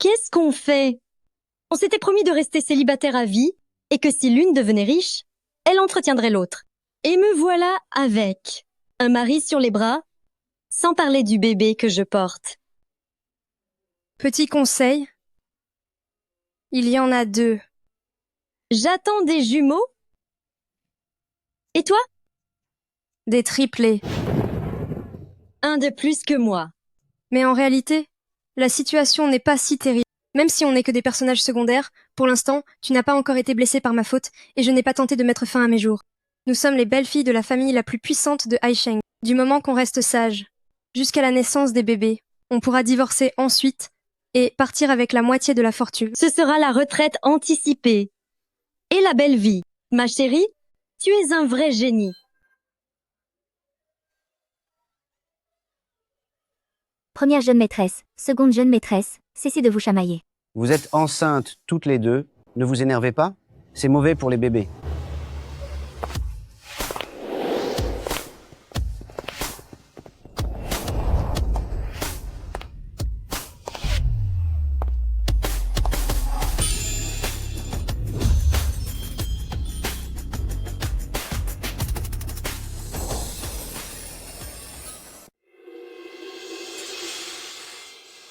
qu'est-ce qu'on fait? On s'était promis de rester célibataire à vie et que si l'une devenait riche, elle entretiendrait l'autre. Et me voilà avec un mari sur les bras, sans parler du bébé que je porte. Petit conseil, il y en a 2. J'attends des jumeaux. Et toi? Des triplés. Un de plus que moi. Mais en réalité, la situation n'est pas si terrible. Même si on n'est que des personnages secondaires, pour l'instant, tu n'as pas encore été blessé par ma faute et je n'ai pas tenté de mettre fin à mes jours. Nous sommes les belles filles de la famille la plus puissante de Haisheng. Du moment qu'on reste sage, jusqu'à la naissance des bébés, on pourra divorcer ensuite et partir avec la moitié de la fortune. Ce sera la retraite anticipée. Et la belle vie. Ma chérie, tu es un vrai génie. Première jeune maîtresse, seconde jeune maîtresse, cessez de vous chamailler. Vous êtes enceintes toutes les deux, ne vous énervez pas, c'est mauvais pour les bébés.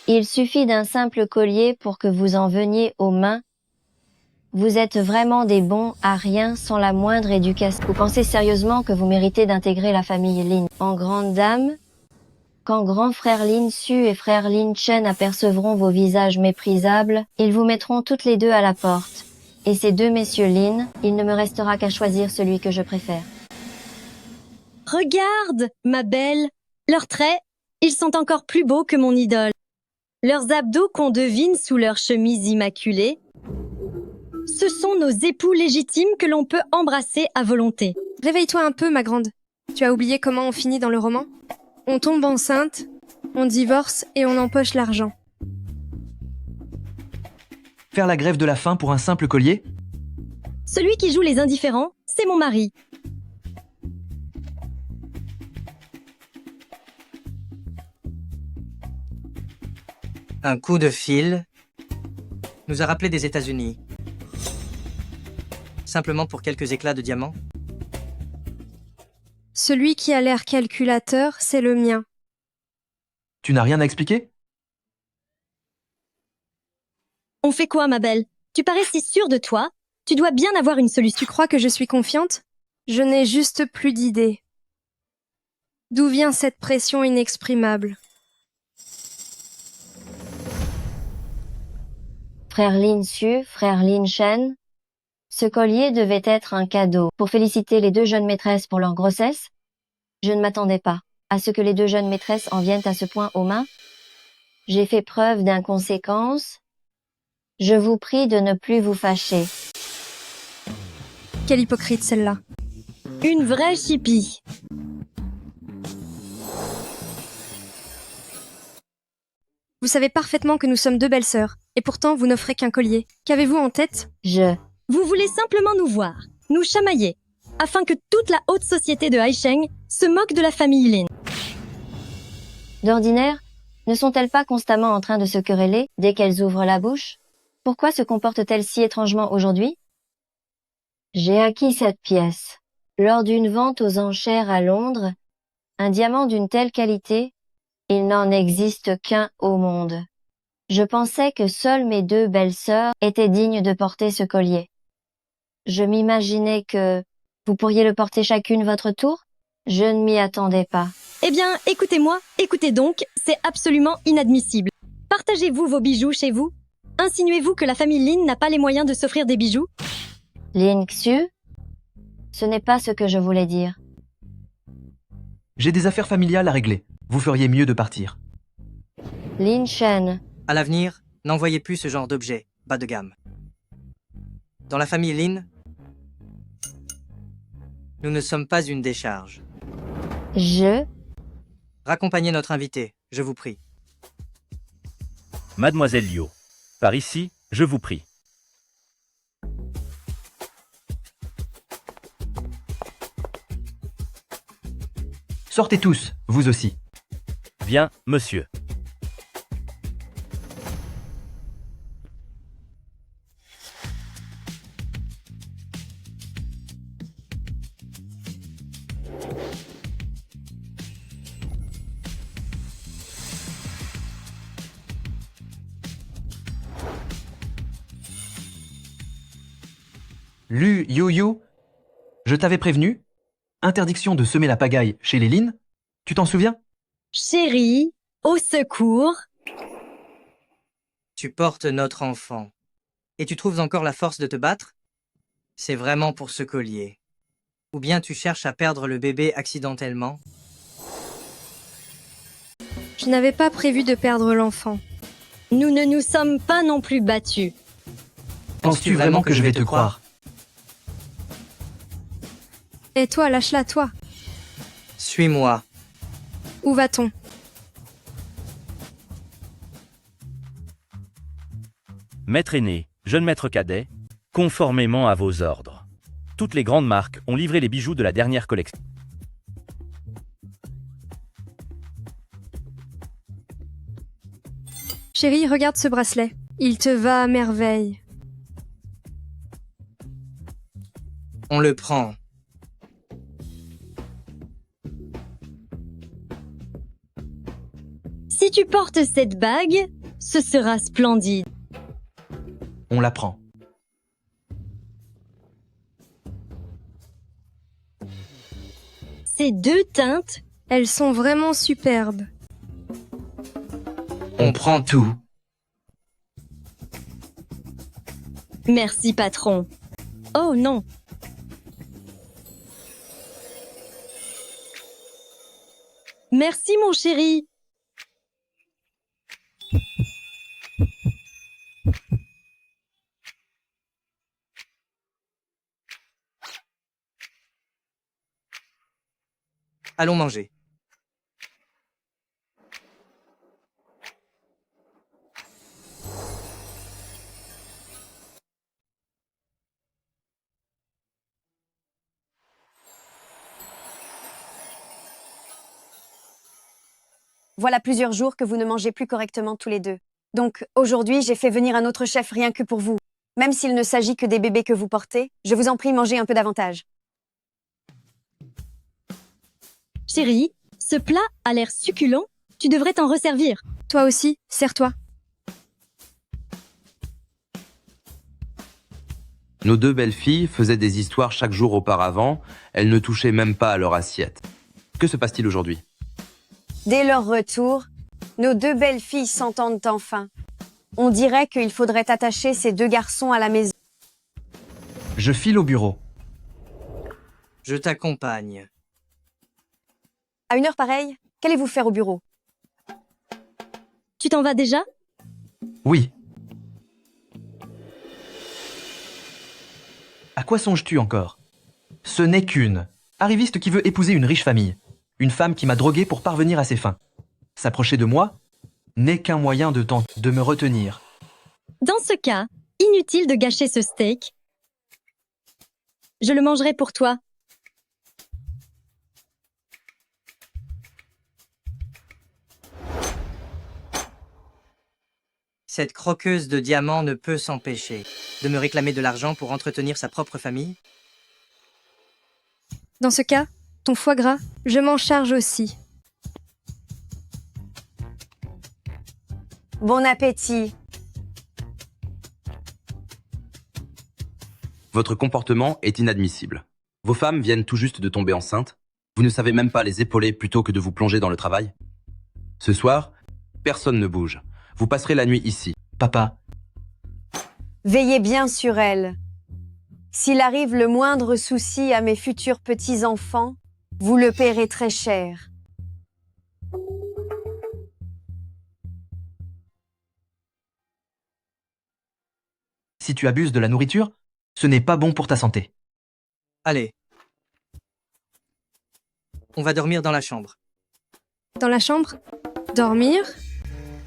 Il suffit d'un simple collier pour que vous en veniez aux mains. Vous êtes vraiment des bons à rien sans la moindre éducation. Vous pensez sérieusement que vous méritez d'intégrer la famille Lin en grande dame? Quand grand frère Lin Su et frère Lin Chen apercevront vos visages méprisables, ils vous mettront toutes les deux à la porte. Et ces 2 messieurs Lin, il ne me restera qu'à choisir celui que je préfère. Regarde, ma belle. Leurs traits, ils sont encore plus beaux que mon idole. Leurs abdos qu'on devine sous leur chemise immaculée, ce sont nos époux légitimes que l'on peut embrasser à volonté. Réveille-toi un peu, ma grande. Tu as oublié comment on finit dans le roman? On tombe enceinte, on divorce et on empoche l'argent. Faire la grève de la faim pour un simple collier? Celui qui joue les indifférents, c'est mon mari. Un coup de fil nous a rappelé des États-Unis. Simplement pour quelques éclats de diamants. Celui qui a l'air calculateur, c'est le mien. Tu n'as rien à expliquer? On fait quoi, ma belle? Tu parais si sûre de toi. Tu dois bien avoir une solution. Tu crois que je suis confiante? Je n'ai juste plus d'idées. D'où vient cette pression inexprimable? Frère Lin Su, frère Lin Chen, ce collier devait être un cadeau pour féliciter les 2 jeunes maîtresses pour leur grossesse. Je ne m'attendais pas à ce que les 2 jeunes maîtresses en viennent à ce point aux mains. J'ai fait preuve d'inconséquence. Je vous prie de ne plus vous fâcher. Quelle hypocrite celle-là. Une vraie chipie. Vous savez parfaitement que nous sommes 2 belles sœurs, et pourtant vous n'offrez qu'un collier. Qu'avez-vous en tête? Vous voulez simplement nous voir, nous chamailler, afin que toute la haute société de Haisheng se moque de la famille Lin. D'ordinaire, ne sont-elles pas constamment en train de se quereller dès qu'elles ouvrent la bouche? Pourquoi se comportent-elles si étrangement aujourd'hui? J'ai acquis cette pièce. Lors d'une vente aux enchères à Londres, un diamant d'une telle qualité, il n'en existe qu'un au monde. Je pensais que seules mes 2 belles sœurs étaient dignes de porter ce collier. Je m'imaginais que vous pourriez le porter chacune votre tour. Je ne m'y attendais pas. Eh bien, écoutez-moi, écoutez donc, c'est absolument inadmissible. Partagez-vous vos bijoux chez vous? Insinuez-vous que la famille Lin n'a pas les moyens de s'offrir des bijoux? Lin Xu, ce n'est pas ce que je voulais dire. J'ai des affaires familiales à régler. Vous feriez mieux de partir. Lin Chen, À l'avenir, n'envoyez plus ce genre d'objet, bas de gamme. Dans la famille Lin, nous ne sommes pas une décharge. Raccompagnez notre invité, je vous prie. Mademoiselle Liu, par ici, je vous prie. Sortez tous, vous aussi. Bien, monsieur. Lu You, je t'avais prévenu. Interdiction de semer la pagaille chez les Lin. Tu t'en souviens? Chérie, au secours. Tu portes notre enfant. Et tu trouves encore la force de te battre? C'est vraiment pour ce collier. Ou bien tu cherches à perdre le bébé accidentellement? Je n'avais pas prévu de perdre l'enfant. Nous ne nous sommes pas non plus battus. Penses-tu vraiment que je vais te croire? Et toi, lâche-la, toi. Suis-moi. Où va-t-on? Maître aîné, jeune maître cadet, conformément à vos ordres. Toutes les grandes marques ont livré les bijoux de la dernière collection. Chérie, regarde ce bracelet. Il te va à merveille. On le prend. Si tu portes cette bague, ce sera splendide. On la prend. Ces deux teintes, Elles sont vraiment superbes. On prend tout. merci patron. Oh non. Merci mon chéri. Allons manger. Voilà plusieurs jours que vous ne mangez plus correctement tous les deux. Donc, aujourd'hui, j'ai fait venir un autre chef rien que pour vous. Même s'il ne s'agit que des bébés que vous portez, je vous en prie, mangez un peu davantage. Chérie, ce plat a l'air succulent. Tu devrais t'en resservir. Toi aussi, sers-toi. Nos deux belles filles faisaient des histoires chaque jour auparavant. Elles ne touchaient même pas à leur assiette. Que se passe-t-il aujourd'hui? Dès leur retour, nos deux belles filles s'entendent enfin. On dirait qu'il faudrait attacher ces deux garçons à la maison. Je file au bureau. Je t'accompagne. À une heure pareille, qu'allez-vous faire au bureau? Tu t'en vas déjà? Oui. À quoi songes-tu encore? Ce n'est qu'une arriviste qui veut épouser une riche famille. Une femme qui m'a drogué pour parvenir à ses fins. S'approcher de moi n'est qu'un moyen de me retenir. Dans ce cas, inutile de gâcher ce steak. Je le mangerai pour toi. Cette croqueuse de diamants ne peut s'empêcher de me réclamer de l'argent pour entretenir sa propre famille. Dans ce cas, ton foie gras, je m'en charge aussi. Bon appétit. Votre comportement est inadmissible. Vos femmes viennent tout juste de tomber enceintes. Vous ne savez même pas les épauler plutôt que de vous plonger dans le travail. Ce soir, personne ne bouge. Vous passerez la nuit ici. Papa, Veillez bien sur elles. S'il arrive le moindre souci à mes futurs petits-enfants, vous le paierez très cher. si tu abuses de la nourriture, ce n'est pas bon pour ta santé. Allez. On va dormir dans la chambre. Dans la chambre? Dormir?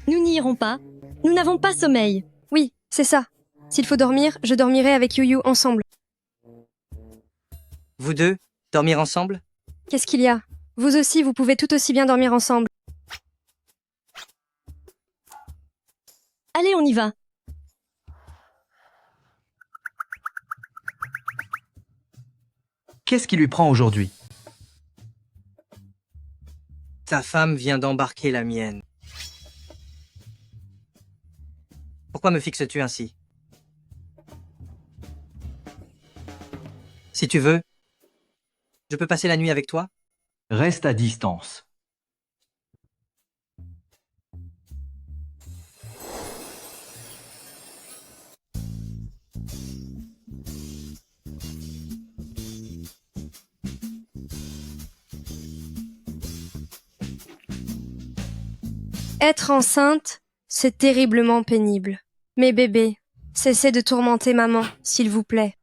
Nous n'y irons pas. Nous n'avons pas sommeil. Oui, c'est ça. S'il faut dormir, je dormirai avec Yu-Yu ensemble. Vous deux, dormir ensemble? Qu'est-ce qu'il y a? Vous aussi, vous pouvez tout aussi bien dormir ensemble. Allez, on y va. Qu'est-ce qui lui prend aujourd'hui? Ta femme vient d'embarquer la mienne. Pourquoi me fixes-tu ainsi? Si tu veux, je peux passer la nuit avec toi? Reste à distance. Être enceinte, c'est terriblement pénible. Mais bébé, cessez de tourmenter maman, s'il vous plaît.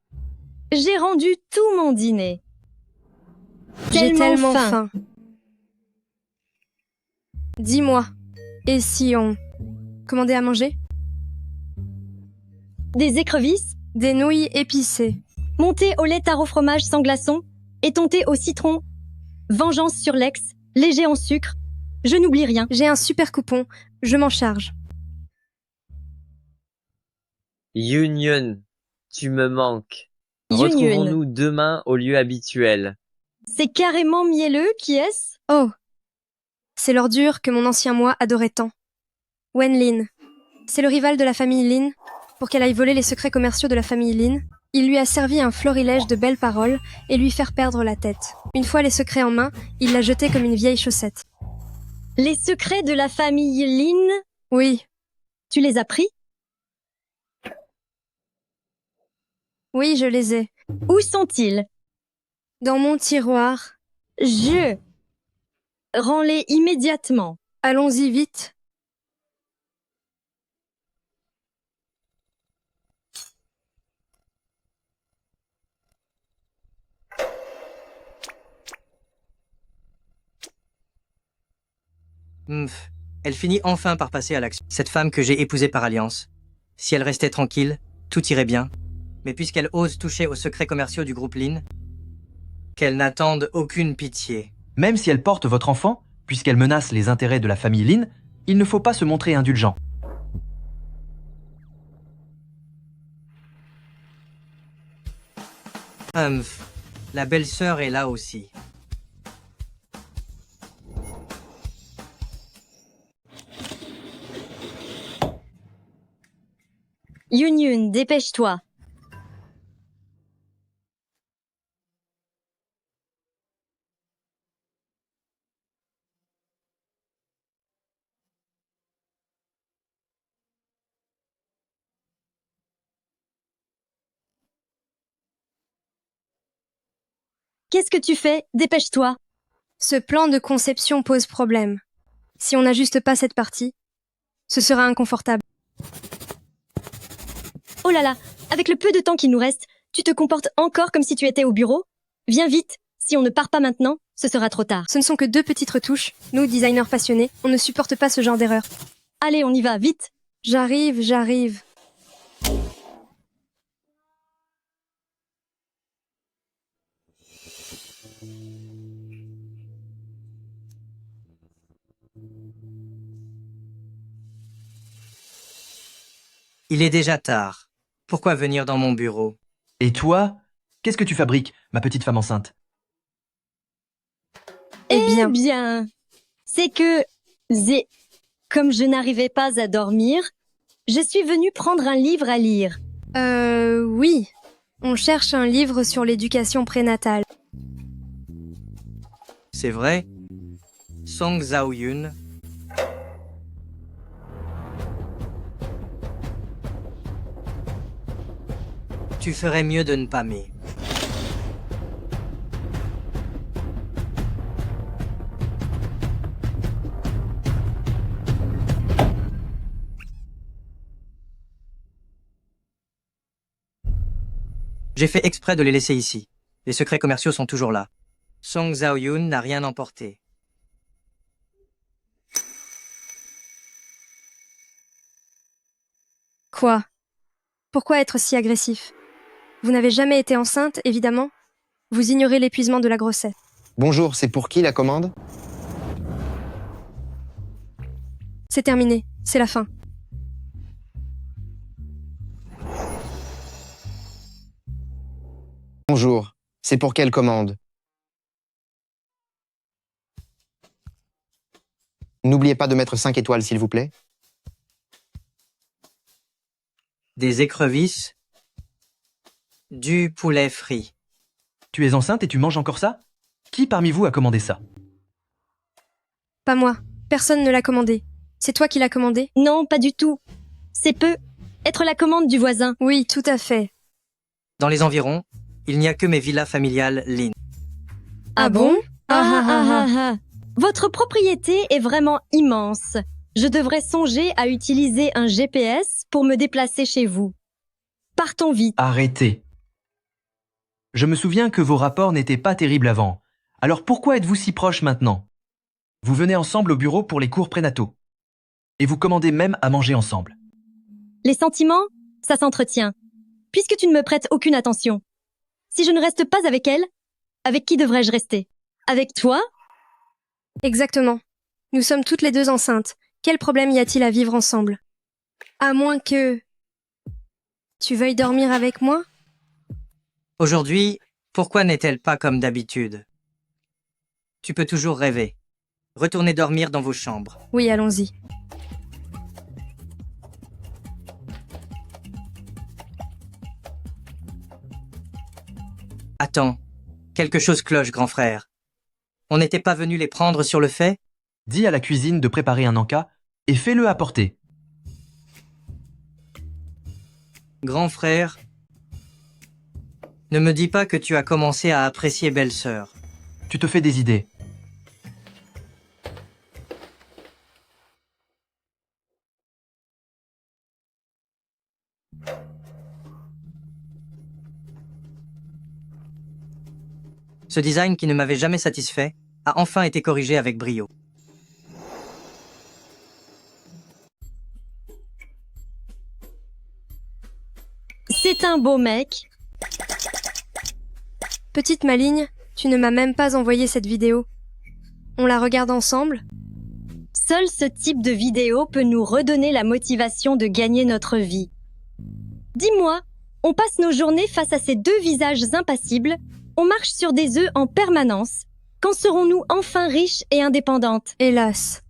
J'ai rendu tout mon dîner. J'ai tellement faim. Dis-moi, et si on commandait à manger? Des écrevisses, Des nouilles épicées. montées au lait tarte au fromage sans glaçon, étontées au citron, vengeance sur l'ex, léger en sucre. Je n'oublie rien. J'ai un super coupon, je m'en charge. Union, tu me manques. Union. Retrouvons-nous demain au lieu habituel. C'est carrément mielleux, qui est-ce? Oh, c'est l'ordure que mon ancien moi adorait tant. Wen Lin. C'est le rival de la famille Lin. Pour qu'elle aille voler les secrets commerciaux de la famille Lin, il lui a servi un florilège de belles paroles et lui faire perdre la tête. Une fois les secrets en main, il l'a jeté comme une vieille chaussette. Les secrets de la famille Lin, Oui, tu les as pris? oui, je les ai. Où sont-ils? Dans mon tiroir. Je. Rends-les immédiatement. Allons-y vite. Elle finit enfin par passer à l'action. Cette femme que j'ai épousée par alliance. Si elle restait tranquille, tout irait bien. Mais puisqu'elle ose toucher aux secrets commerciaux du groupe Lin, qu'elle n'attende aucune pitié. Même si elle porte votre enfant, puisqu'elle menace les intérêts de la famille Lin, il ne faut pas se montrer indulgent. La belle-sœur est là aussi. Yunyun, dépêche-toi. Qu'est-ce que tu fais? Dépêche-toi. Ce plan de conception pose problème. Si on n'ajuste pas cette partie, ce sera inconfortable. Oh là là, avec le peu de temps qui nous reste, tu te comportes encore comme si tu étais au bureau? Viens vite, si on ne part pas maintenant, ce sera trop tard. Ce ne sont que 2 petites retouches. Nous, designers passionnés, on ne supporte pas ce genre d'erreur. Allez, on y va, vite. J'arrive. Il est déjà tard. Pourquoi venir dans mon bureau? Et toi, qu'est-ce que tu fabriques, ma petite femme enceinte? Eh bien, c'est que... Comme je n'arrivais pas à dormir, je suis venue prendre un livre à lire. Oui. On cherche un livre sur l'éducation prénatale. C'est vrai? Song Zhao-yun. Tu ferais mieux de ne pas m'aimer. J'ai fait exprès de les laisser ici. Les secrets commerciaux sont toujours là. Song Zhao-yun n'a rien emporté. Quoi? Pourquoi être si agressif? Vous n'avez jamais été enceinte, évidemment. Vous ignorez l'épuisement de la grossesse. Bonjour, c'est pour qui la commande? C'est terminé, c'est la fin. Bonjour, c'est pour quelle commande? N'oubliez pas de mettre 5 étoiles, s'il vous plaît. Des écrevisses, du poulet frit. Tu es enceinte et tu manges encore ça? Qui parmi vous a commandé ça? Pas moi. Personne ne l'a commandé. C'est toi qui l'as commandé? Non, pas du tout. C'est peu. Être la commande du voisin. Oui, tout à fait. Dans les environs, il n'y a que mes villas familiales Lynn. Ah bon? Ah. Votre propriété est vraiment immense. Je devrais songer à utiliser un GPS pour me déplacer chez vous. Partons vite. Arrêtez. Je me souviens que vos rapports n'étaient pas terribles avant. Alors pourquoi êtes-vous si proches maintenant? Vous venez ensemble au bureau pour les cours prénataux. Et vous commandez même à manger ensemble. Les sentiments, ça s'entretient. Puisque tu ne me prêtes aucune attention. Si je ne reste pas avec elle, avec qui devrais-je rester? Avec toi? Exactement. Nous sommes toutes les deux enceintes. Quel problème y a-t-il à vivre ensemble? À moins que... Tu veuilles dormir avec moi? Aujourd'hui, pourquoi n'est-elle pas comme d'habitude? Tu peux toujours rêver. Retournez dormir dans vos chambres. Oui, allons-y. Attends, quelque chose cloche, grand frère. On n'était pas venu les prendre sur le fait? Dis à la cuisine de préparer un encas et fais-le apporter. Grand frère, ne me dis pas que tu as commencé à apprécier belle-sœur. Tu te fais des idées. Ce design qui ne m'avait jamais satisfait a enfin été corrigé avec brio. C'est un beau mec. Petite maligne, tu ne m'as même pas envoyé cette vidéo. On la regarde ensemble? Seul ce type de vidéo peut nous redonner la motivation de gagner notre vie. Dis-moi, on passe nos journées face à ces deux visages impassibles, on marche sur des œufs en permanence. Quand serons-nous enfin riches et indépendantes? Hélas.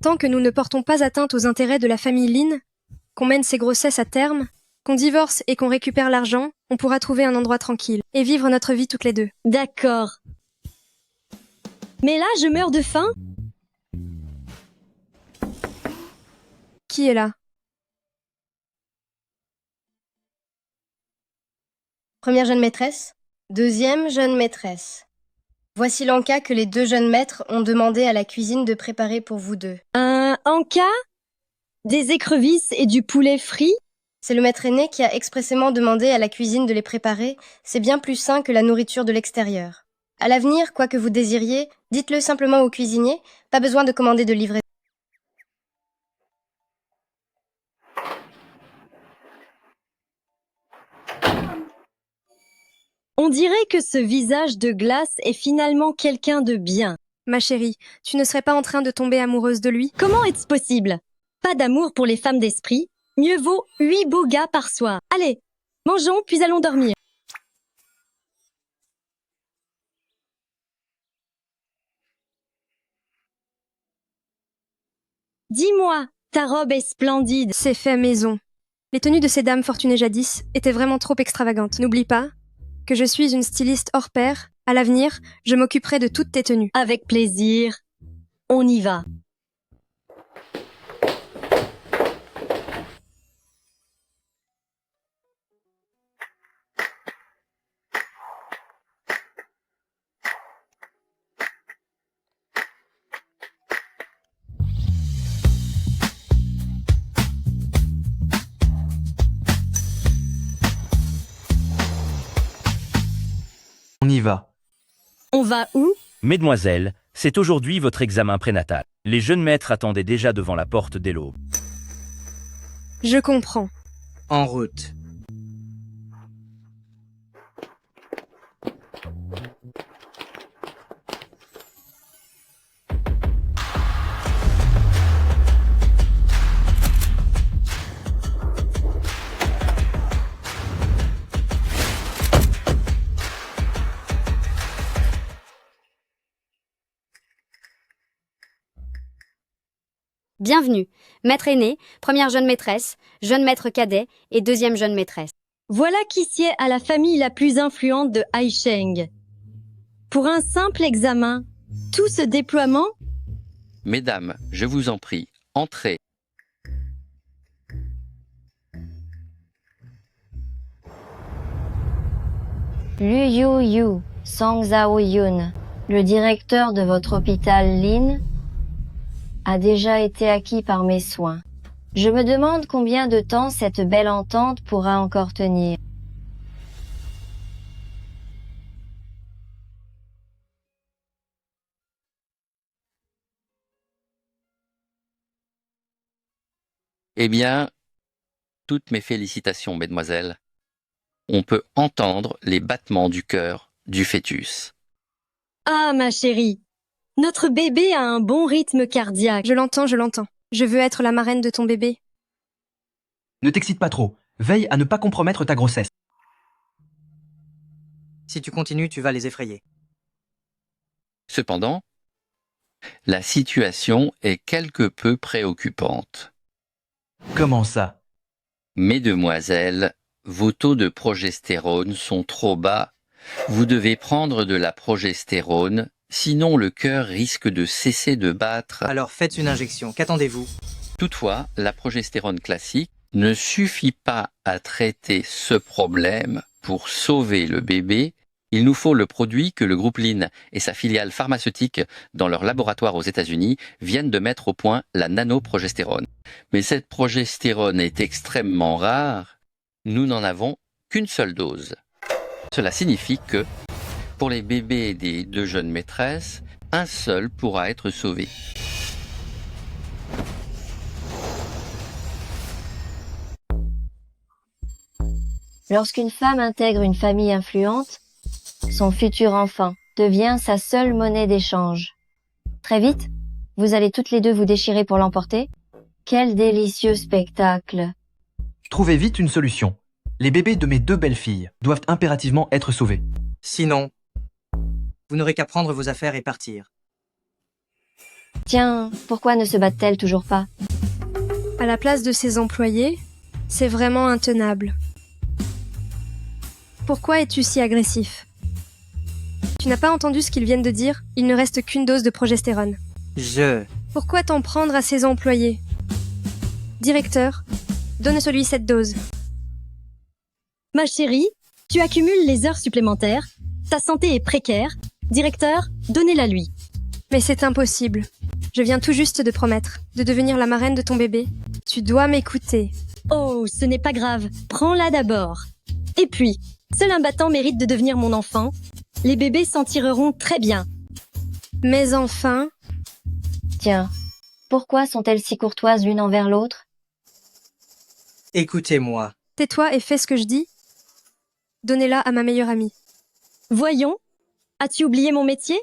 Tant que nous ne portons pas atteinte aux intérêts de la famille Lynn, qu'on mène ces grossesses à terme, qu'on divorce et qu'on récupère l'argent, on pourra trouver un endroit tranquille et vivre notre vie toutes les deux. D'accord. Mais là, je meurs de faim. Qui est là? Première jeune maîtresse, deuxième jeune maîtresse. Voici l'encas que les deux jeunes maîtres ont demandé à la cuisine de préparer pour vous deux. Un encas? Des écrevisses et du poulet frit? C'est le maître aîné qui a expressément demandé à la cuisine de les préparer. C'est bien plus sain que la nourriture de l'extérieur. À l'avenir, quoi que vous désiriez, dites-le simplement au cuisinier, pas besoin de commander de livraison. On dirait que ce visage de glace est finalement quelqu'un de bien. Ma chérie, tu ne serais pas en train de tomber amoureuse de lui? Comment est-ce possible? Pas d'amour pour les femmes d'esprit. Mieux vaut 8 beaux gars par soir. Allez, mangeons puis allons dormir. Dis-moi, ta robe est splendide. C'est fait maison. Les tenues de ces dames fortunées jadis étaient vraiment trop extravagantes. N'oublie pas que je suis une styliste hors pair. À l'avenir, je m'occuperai de toutes tes tenues. Avec plaisir. On y va. On y va. On va où? Mesdemoiselles, c'est aujourd'hui votre examen prénatal. Les jeunes maîtres attendaient déjà devant la porte dès l'aube. Je comprends. En route. Bienvenue, maître aîné, première jeune maîtresse, jeune maître cadet et deuxième jeune maîtresse. Voilà qui sied à la famille la plus influente de Haisheng. Pour un simple examen, tout ce déploiement? Mesdames, je vous en prie, entrez. Liu Yu, Song Zhao Yun, le directeur de votre hôpital Lin, a déjà été acquis par mes soins. Je me demande combien de temps cette belle entente pourra encore tenir. Eh bien, toutes mes félicitations, mesdemoiselles. On peut entendre les battements du cœur du fœtus. Ah, ma chérie, notre bébé a un bon rythme cardiaque. Je l'entends, je l'entends. Je veux être la marraine de ton bébé. Ne t'excite pas trop. Veille à ne pas compromettre ta grossesse. Si tu continues, tu vas les effrayer. Cependant, la situation est quelque peu préoccupante. Comment ça? Mesdemoiselles, vos taux de progestérone sont trop bas. Vous devez prendre de la progestérone, sinon le cœur risque de cesser de battre. Alors faites une injection, qu'attendez-vous? Toutefois, la progestérone classique ne suffit pas à traiter ce problème. Pour sauver le bébé, il nous faut le produit que le groupe Lin et sa filiale pharmaceutique dans leur laboratoire aux États-Unis viennent de mettre au point, la nanoprogestérone. Mais cette progestérone est extrêmement rare. Nous n'en avons qu'une seule dose. Cela signifie que, pour les bébés des deux jeunes maîtresses, un seul pourra être sauvé. Lorsqu'une femme intègre une famille influente, son futur enfant devient sa seule monnaie d'échange. Très vite, vous allez toutes les deux vous déchirer pour l'emporter. Quel délicieux spectacle! Trouvez vite une solution. Les bébés de mes deux belles-filles doivent impérativement être sauvés. Sinon, vous n'aurez qu'à prendre vos affaires et partir. Tiens, pourquoi ne se battent-elles toujours pas? À la place de ses employés, c'est vraiment intenable. Pourquoi es-tu si agressif? Tu n'as pas entendu ce qu'ils viennent de dire? Il ne reste qu'une dose de progestérone. Pourquoi t'en prendre à ses employés? Directeur, donne celui cette dose. Ma chérie, tu accumules les heures supplémentaires. Ta santé est précaire. Directeur, donnez-la lui. Mais c'est impossible. Je viens tout juste de promettre de devenir la marraine de ton bébé. Tu dois m'écouter. Oh, ce n'est pas grave. Prends-la d'abord. Et puis, seul un battant mérite de devenir mon enfant. Les bébés s'en tireront très bien. Mais enfin... Tiens, pourquoi sont-elles si courtoises l'une envers l'autre? Écoutez-moi. Tais-toi et fais ce que je dis. Donnez-la à ma meilleure amie. Voyons, as-tu oublié mon métier?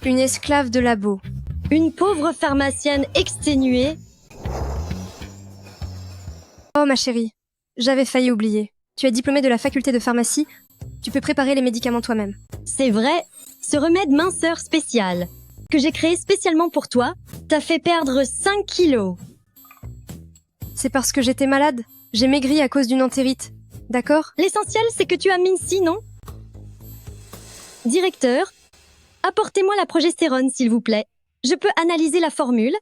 Une esclave de labo. Une pauvre pharmacienne exténuée. Oh ma chérie, j'avais failli oublier. Tu es diplômée de la faculté de pharmacie. Tu peux préparer les médicaments toi-même. C'est vrai, ce remède minceur spécial, que j'ai créé spécialement pour toi, t'a fait perdre 5 kilos. C'est parce que j'étais malade. J'ai maigri à cause d'une entérite. D'accord? L'essentiel, c'est que tu as minci, non? Directeur, apportez-moi la progestérone, s'il vous plaît. Je peux analyser la formule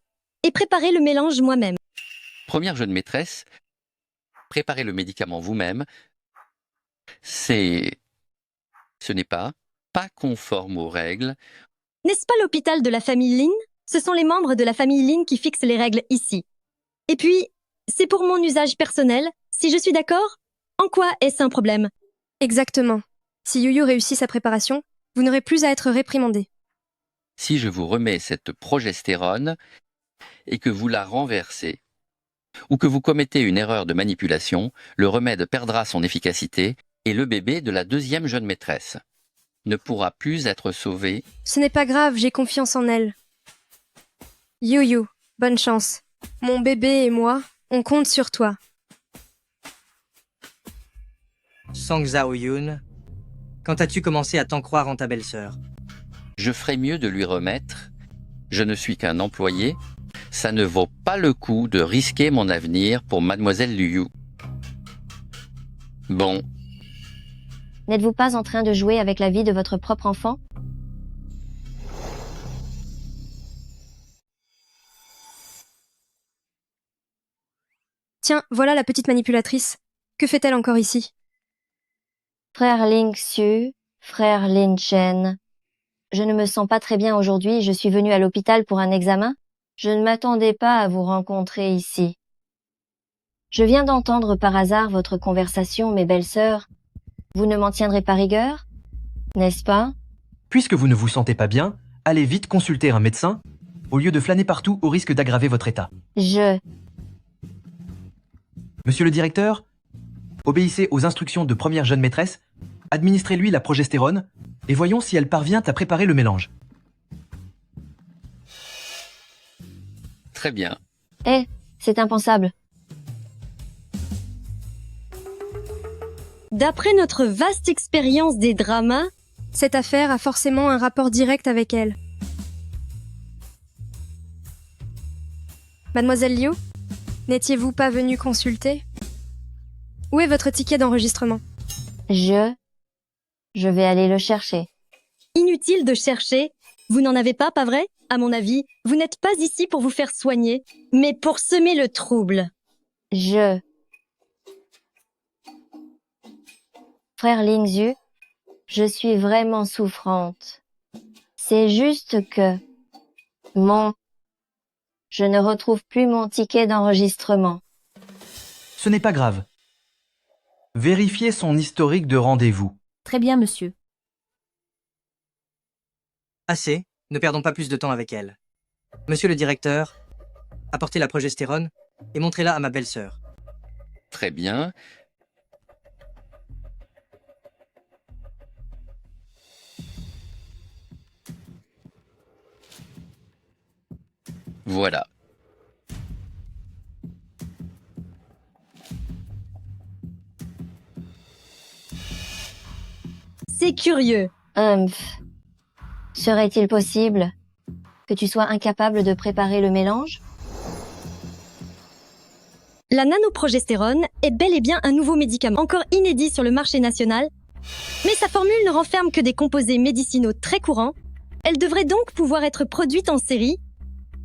et préparer le mélange moi-même. Première jeune maîtresse, préparez le médicament vous-même. Ce n'est pas conforme aux règles. N'est-ce pas l'hôpital de la famille Lin? Ce sont les membres de la famille Lin qui fixent les règles ici. Et puis, c'est pour mon usage personnel, si je suis d'accord? En quoi est-ce un problème? Exactement. Si Yuyu réussit sa préparation, vous n'aurez plus à être réprimandé. Si je vous remets cette progestérone et que vous la renversez, ou que vous commettez une erreur de manipulation, le remède perdra son efficacité et le bébé de la deuxième jeune maîtresse ne pourra plus être sauvé. Ce n'est pas grave, j'ai confiance en elle. Yuyu, bonne chance. Mon bébé et moi, on compte sur toi. Song Zhao Yun, quand as-tu commencé à t'en croire en ta belle-sœur? Je ferais mieux de lui remettre. Je ne suis qu'un employé. Ça ne vaut pas le coup de risquer mon avenir pour mademoiselle Liu. Bon, N'êtes-vous pas en train de jouer avec la vie de votre propre enfant? Tiens, voilà la petite manipulatrice. Que fait-elle encore ici? Frère Ling Xiu, frère Lin Chen. Je ne me sens pas très bien aujourd'hui, je suis venue à l'hôpital pour un examen. Je ne m'attendais pas à vous rencontrer ici. Je viens d'entendre par hasard votre conversation, mes belles sœurs. Vous ne m'en tiendrez pas rigueur, n'est-ce pas? Puisque vous ne vous sentez pas bien, allez vite consulter un médecin, au lieu de flâner partout au risque d'aggraver votre état. Monsieur le directeur, obéissez aux instructions de première jeune maîtresse, administrez-lui la progestérone, et voyons si elle parvient à préparer le mélange. très bien. C'est impensable. D'après notre vaste expérience des dramas, cette affaire a forcément un rapport direct avec elle. Mademoiselle Liu, n'étiez-vous pas venue consulter? Où est votre ticket d'enregistrement? Je vais aller le chercher. Inutile de chercher. Vous n'en avez pas, pas vrai? À mon avis, vous n'êtes pas ici pour vous faire soigner, mais pour semer le trouble. Frère Lingzhu, je suis vraiment souffrante. C'est juste que... Je ne retrouve plus mon ticket d'enregistrement. Ce n'est pas grave. Vérifiez son historique de rendez-vous. Très bien, monsieur. Assez, ne perdons pas plus de temps avec elle. Monsieur le directeur, apportez la progestérone et montrez-la à ma belle-sœur. Très bien. Voilà. C'est curieux. Serait-il possible que tu sois incapable de préparer le mélange? La nanoprogestérone est bel et bien un nouveau médicament, encore inédit sur le marché national, mais sa formule ne renferme que des composés médicinaux très courants. Elle devrait donc pouvoir être produite en série.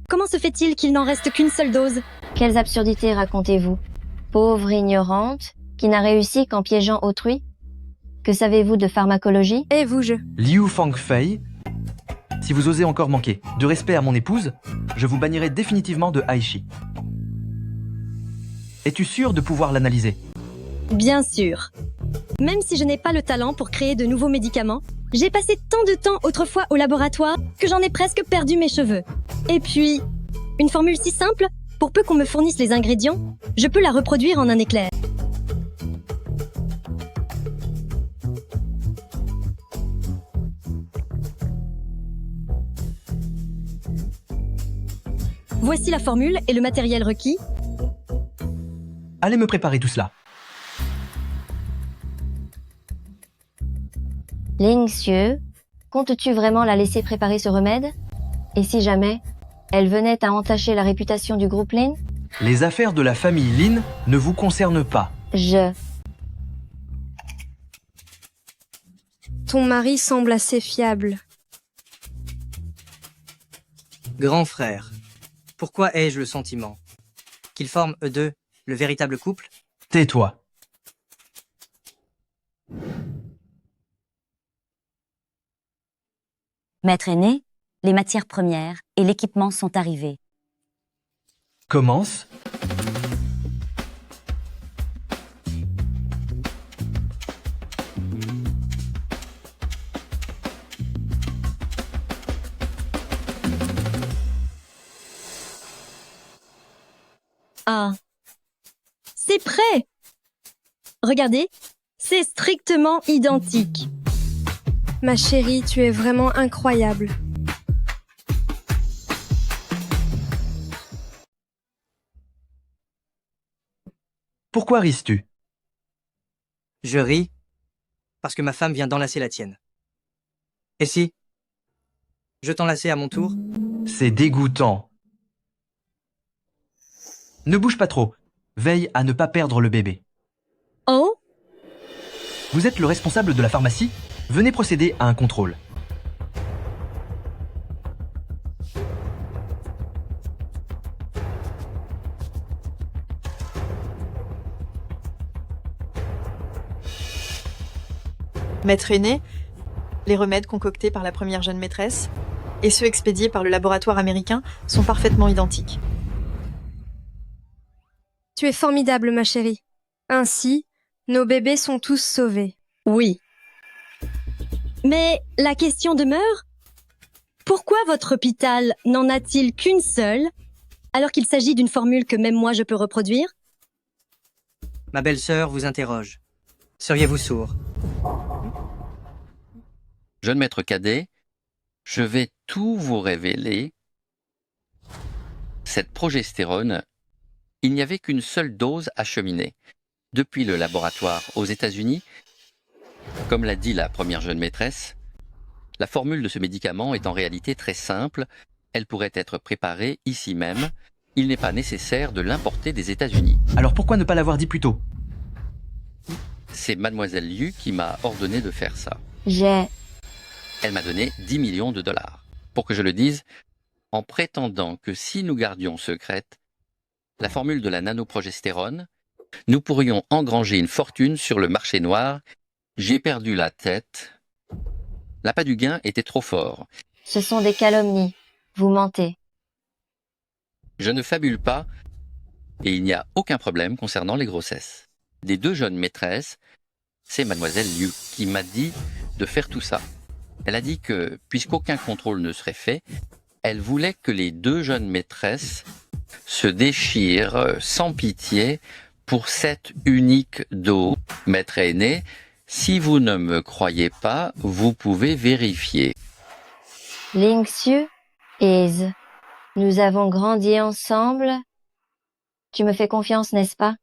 Comment se fait-il qu'il n'en reste qu'une seule dose? Quelles absurdités racontez-vous? Pauvre ignorante, qui n'a réussi qu'en piégeant autrui? Que savez-vous de pharmacologie? Et vous, Liu Fangfei, si vous osez encore manquer de respect à mon épouse, je vous bannirai définitivement de Aichi. Es-tu sûr de pouvoir l'analyser? Bien sûr. Même si je n'ai pas le talent pour créer de nouveaux médicaments, j'ai passé tant de temps autrefois au laboratoire que j'en ai presque perdu mes cheveux. Et puis, une formule si simple, pour peu qu'on me fournisse les ingrédients, je peux la reproduire en un éclair. Voici la formule et le matériel requis. Allez me préparer tout cela. Ling Xiu, comptes-tu vraiment la laisser préparer ce remède? Et si jamais elle venait à entacher la réputation du groupe Lin? Les affaires de la famille Lin ne vous concernent pas. Ton mari semble assez fiable. Grand frère, pourquoi ai-je le sentiment qu'ils forment eux deux le véritable couple? Tais-toi. Maître aîné, les matières premières et l'équipement sont arrivés. Commence. Ah, c'est prêt! Regardez, c'est strictement identique. Ma chérie, tu es vraiment incroyable. Pourquoi ris-tu? Je ris parce que ma femme vient d'enlacer la tienne. Et si je t'enlaçais à mon tour? C'est dégoûtant. Ne bouge pas trop. Veille à ne pas perdre le bébé. Oh, Vous êtes le responsable de la pharmacie? Venez procéder à un contrôle. Maître Aîné, les remèdes concoctés par la première jeune maîtresse et ceux expédiés par le laboratoire américain sont parfaitement identiques. Tu es formidable, ma chérie. Ainsi, nos bébés sont tous sauvés. Oui. Mais la question demeure, pourquoi votre hôpital n'en a-t-il qu'une seule, alors qu'il s'agit d'une formule que même moi je peux reproduire? Ma belle-sœur vous interroge. Seriez-vous sourd? Jeune maître cadet, je vais tout vous révéler. Cette progestérone, il n'y avait qu'une seule dose acheminée. Depuis le laboratoire aux États-Unis, comme l'a dit la première jeune maîtresse, la formule de ce médicament est en réalité très simple. Elle pourrait être préparée ici même. Il n'est pas nécessaire de l'importer des États-Unis. Alors pourquoi ne pas l'avoir dit plus tôt? C'est mademoiselle Liu qui m'a ordonné de faire ça. Elle m'a donné 10 millions de dollars. Pour que je le dise, en prétendant que si nous gardions secrète la formule de la nanoprogestérone, nous pourrions engranger une fortune sur le marché noir. J'ai perdu la tête. L'appât du gain était trop fort. Ce sont des calomnies. Vous mentez. Je ne fabule pas et il n'y a aucun problème concernant les grossesses. Des deux jeunes maîtresses, c'est mademoiselle Liu qui m'a dit de faire tout ça. Elle a dit que, puisqu'aucun contrôle ne serait fait, elle voulait que les deux jeunes maîtresses se déchirent sans pitié pour cette unique dose. Maître Aîné, si vous ne me croyez pas, vous pouvez vérifier. Ling Xiu, Iz, nous avons grandi ensemble. Tu me fais confiance, n'est-ce pas?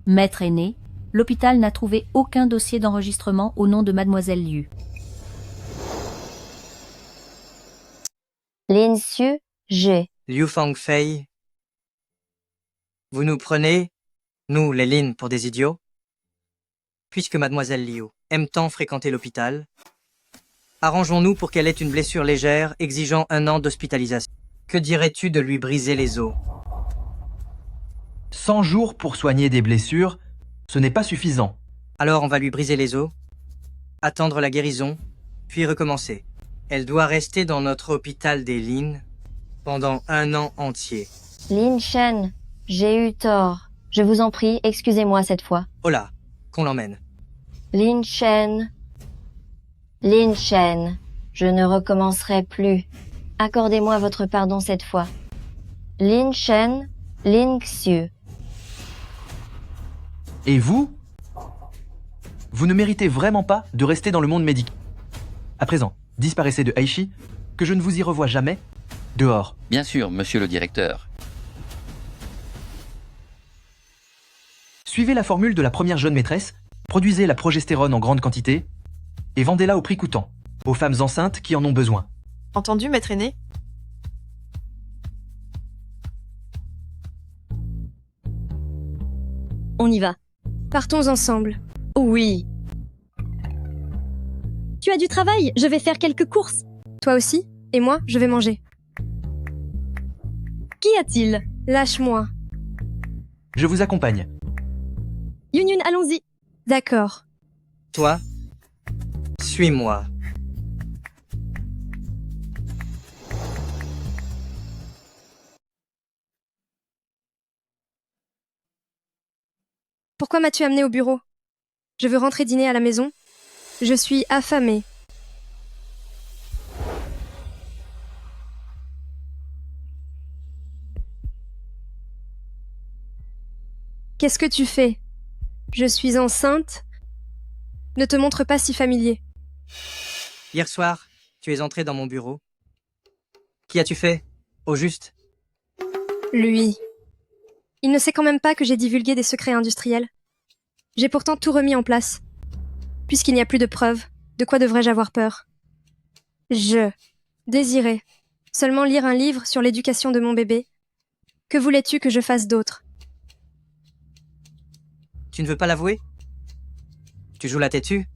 Maître Aîné, l'hôpital n'a trouvé aucun dossier d'enregistrement au nom de mademoiselle Liu. Lin Xiu, G. Liu Fangfei, vous nous prenez, nous les Lin, pour des idiots? Puisque mademoiselle Liu aime tant fréquenter l'hôpital, arrangeons-nous pour qu'elle ait une blessure légère exigeant 1 an d'hospitalisation. Que dirais-tu de lui briser les os? 100 jours pour soigner des blessures, ce n'est pas suffisant. Alors on va lui briser les os, attendre la guérison, puis recommencer. Elle doit rester dans notre hôpital des Lin pendant 1 an entier. Lin Shen, j'ai eu tort. Je vous en prie, excusez-moi cette fois. Oh là, qu'on l'emmène. Lin Shen, je ne recommencerai plus. Accordez-moi votre pardon cette fois. Lin Shen, Ling Xiu. Et vous? Vous ne méritez vraiment pas de rester dans le monde médical. À présent, disparaissez de Aichi, que je ne vous y revoie jamais, dehors. Bien sûr, monsieur le directeur. Suivez la formule de la première jeune maîtresse, produisez la progestérone en grande quantité et vendez-la au prix coûtant, aux femmes enceintes qui en ont besoin. Entendu, maître Aîné? On y va. Partons ensemble. Oui. Tu as du travail, je vais faire quelques courses. Toi aussi? Et moi, je vais manger. Qu'y a-t-il? Lâche-moi. Je vous accompagne. Yun, allons-y. D'accord. Toi, suis-moi. Pourquoi m'as-tu amené au bureau? Je veux rentrer dîner à la maison. Je suis affamée. Qu'est-ce que tu fais? Je suis enceinte. Ne te montre pas si familier. Hier soir, tu es entré dans mon bureau. Qu'y as-tu fait, au juste? Lui. Il ne sait quand même pas que j'ai divulgué des secrets industriels. J'ai pourtant tout remis en place. Puisqu'il n'y a plus de preuves, de quoi devrais-je avoir peur? Je désirais seulement lire un livre sur l'éducation de mon bébé. Que voulais-tu que je fasse d'autre? Tu ne veux pas l'avouer? Tu joues la têtue?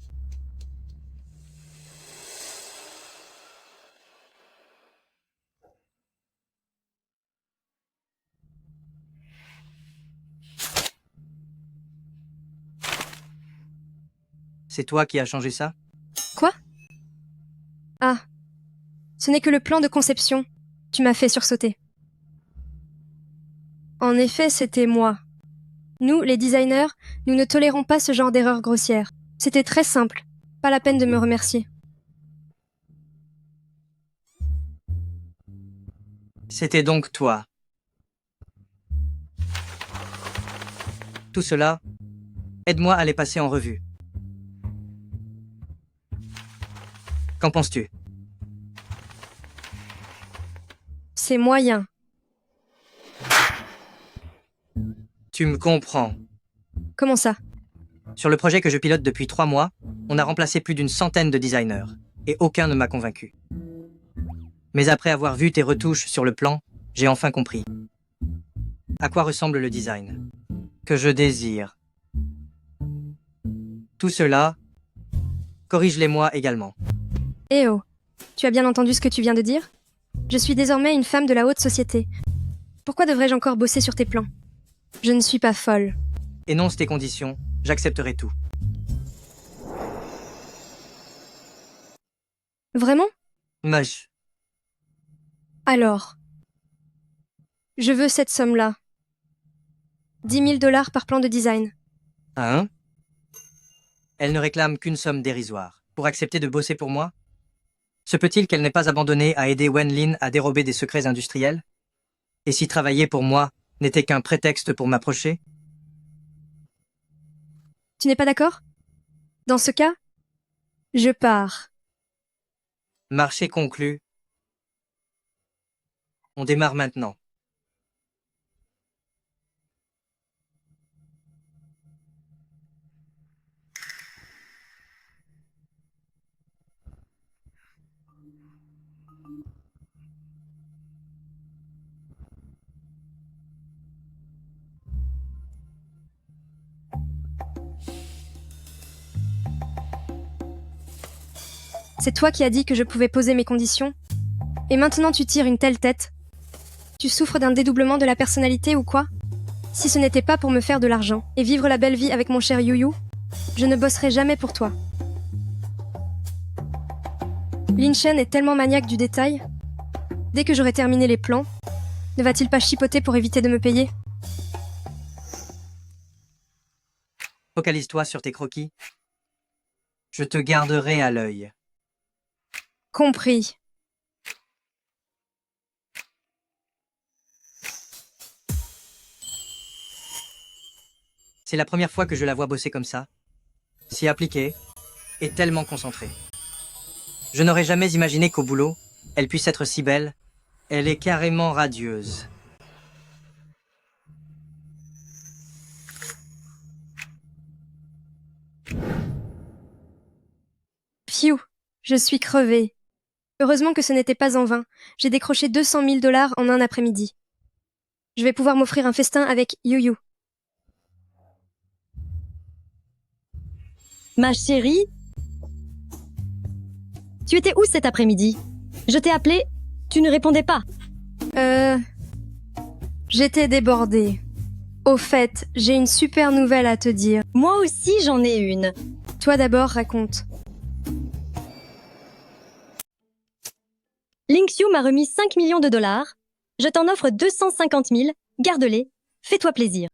C'est toi qui as changé ça? Quoi? Ah. Ce n'est que le plan de conception. Tu m'as fait sursauter. En effet, c'était moi. Nous, les designers, nous ne tolérons pas ce genre d'erreur grossière. C'était très simple. Pas la peine de me remercier. C'était donc toi. Tout cela, aide-moi à les passer en revue. Qu'en penses-tu? C'est moyen. Tu me comprends. Comment ça? Sur le projet que je pilote depuis 3 mois, on a remplacé plus d'une centaine de designers, et aucun ne m'a convaincu. Mais après avoir vu tes retouches sur le plan, j'ai enfin compris. À quoi ressemble le design que je désire. Tout cela, corrige-les-moi également. Eh oh, tu as bien entendu ce que tu viens de dire? Je suis désormais une femme de la haute société. Pourquoi devrais-je encore bosser sur tes plans? Je ne suis pas folle. Énonce tes conditions, j'accepterai tout. Vraiment? Moche. Alors, je veux cette somme-là. 10 000 $ par plan de design. Hein? Elle ne réclame qu'une somme dérisoire. Pour accepter de bosser pour moi? Se peut-il qu'elle n'ait pas abandonné à aider Wen Lin à dérober des secrets industriels? Et si travailler pour moi n'était qu'un prétexte pour m'approcher? Tu n'es pas d'accord? Dans ce cas, je pars. Marché conclu. On démarre maintenant. C'est toi qui as dit que je pouvais poser mes conditions. Et maintenant tu tires une telle tête. Tu souffres d'un dédoublement de la personnalité ou quoi? Si ce n'était pas pour me faire de l'argent et vivre la belle vie avec mon cher Yu Yu, je ne bosserai jamais pour toi. Lin Chen est tellement maniaque du détail. Dès que j'aurai terminé les plans, ne va-t-il pas chipoter pour éviter de me payer? Focalise-toi sur tes croquis. Je te garderai à l'œil. Compris. C'est la première fois que je la vois bosser comme ça. Si appliquée et tellement concentrée. Je n'aurais jamais imaginé qu'au boulot, elle puisse être si belle. Elle est carrément radieuse. Pfiou, je suis crevée. Heureusement que ce n'était pas en vain. J'ai décroché 200 000 $ en un après-midi. Je vais pouvoir m'offrir un festin avec Yu Yu. Ma chérie, tu étais où cet après-midi? Je t'ai appelé, tu ne répondais pas. J'étais débordée. Au fait, j'ai une super nouvelle à te dire. Moi aussi, j'en ai une. Toi d'abord, raconte. Lingxiu m'a remis 5 millions de $. Je t'en offre 250 000. Garde-les. Fais-toi plaisir.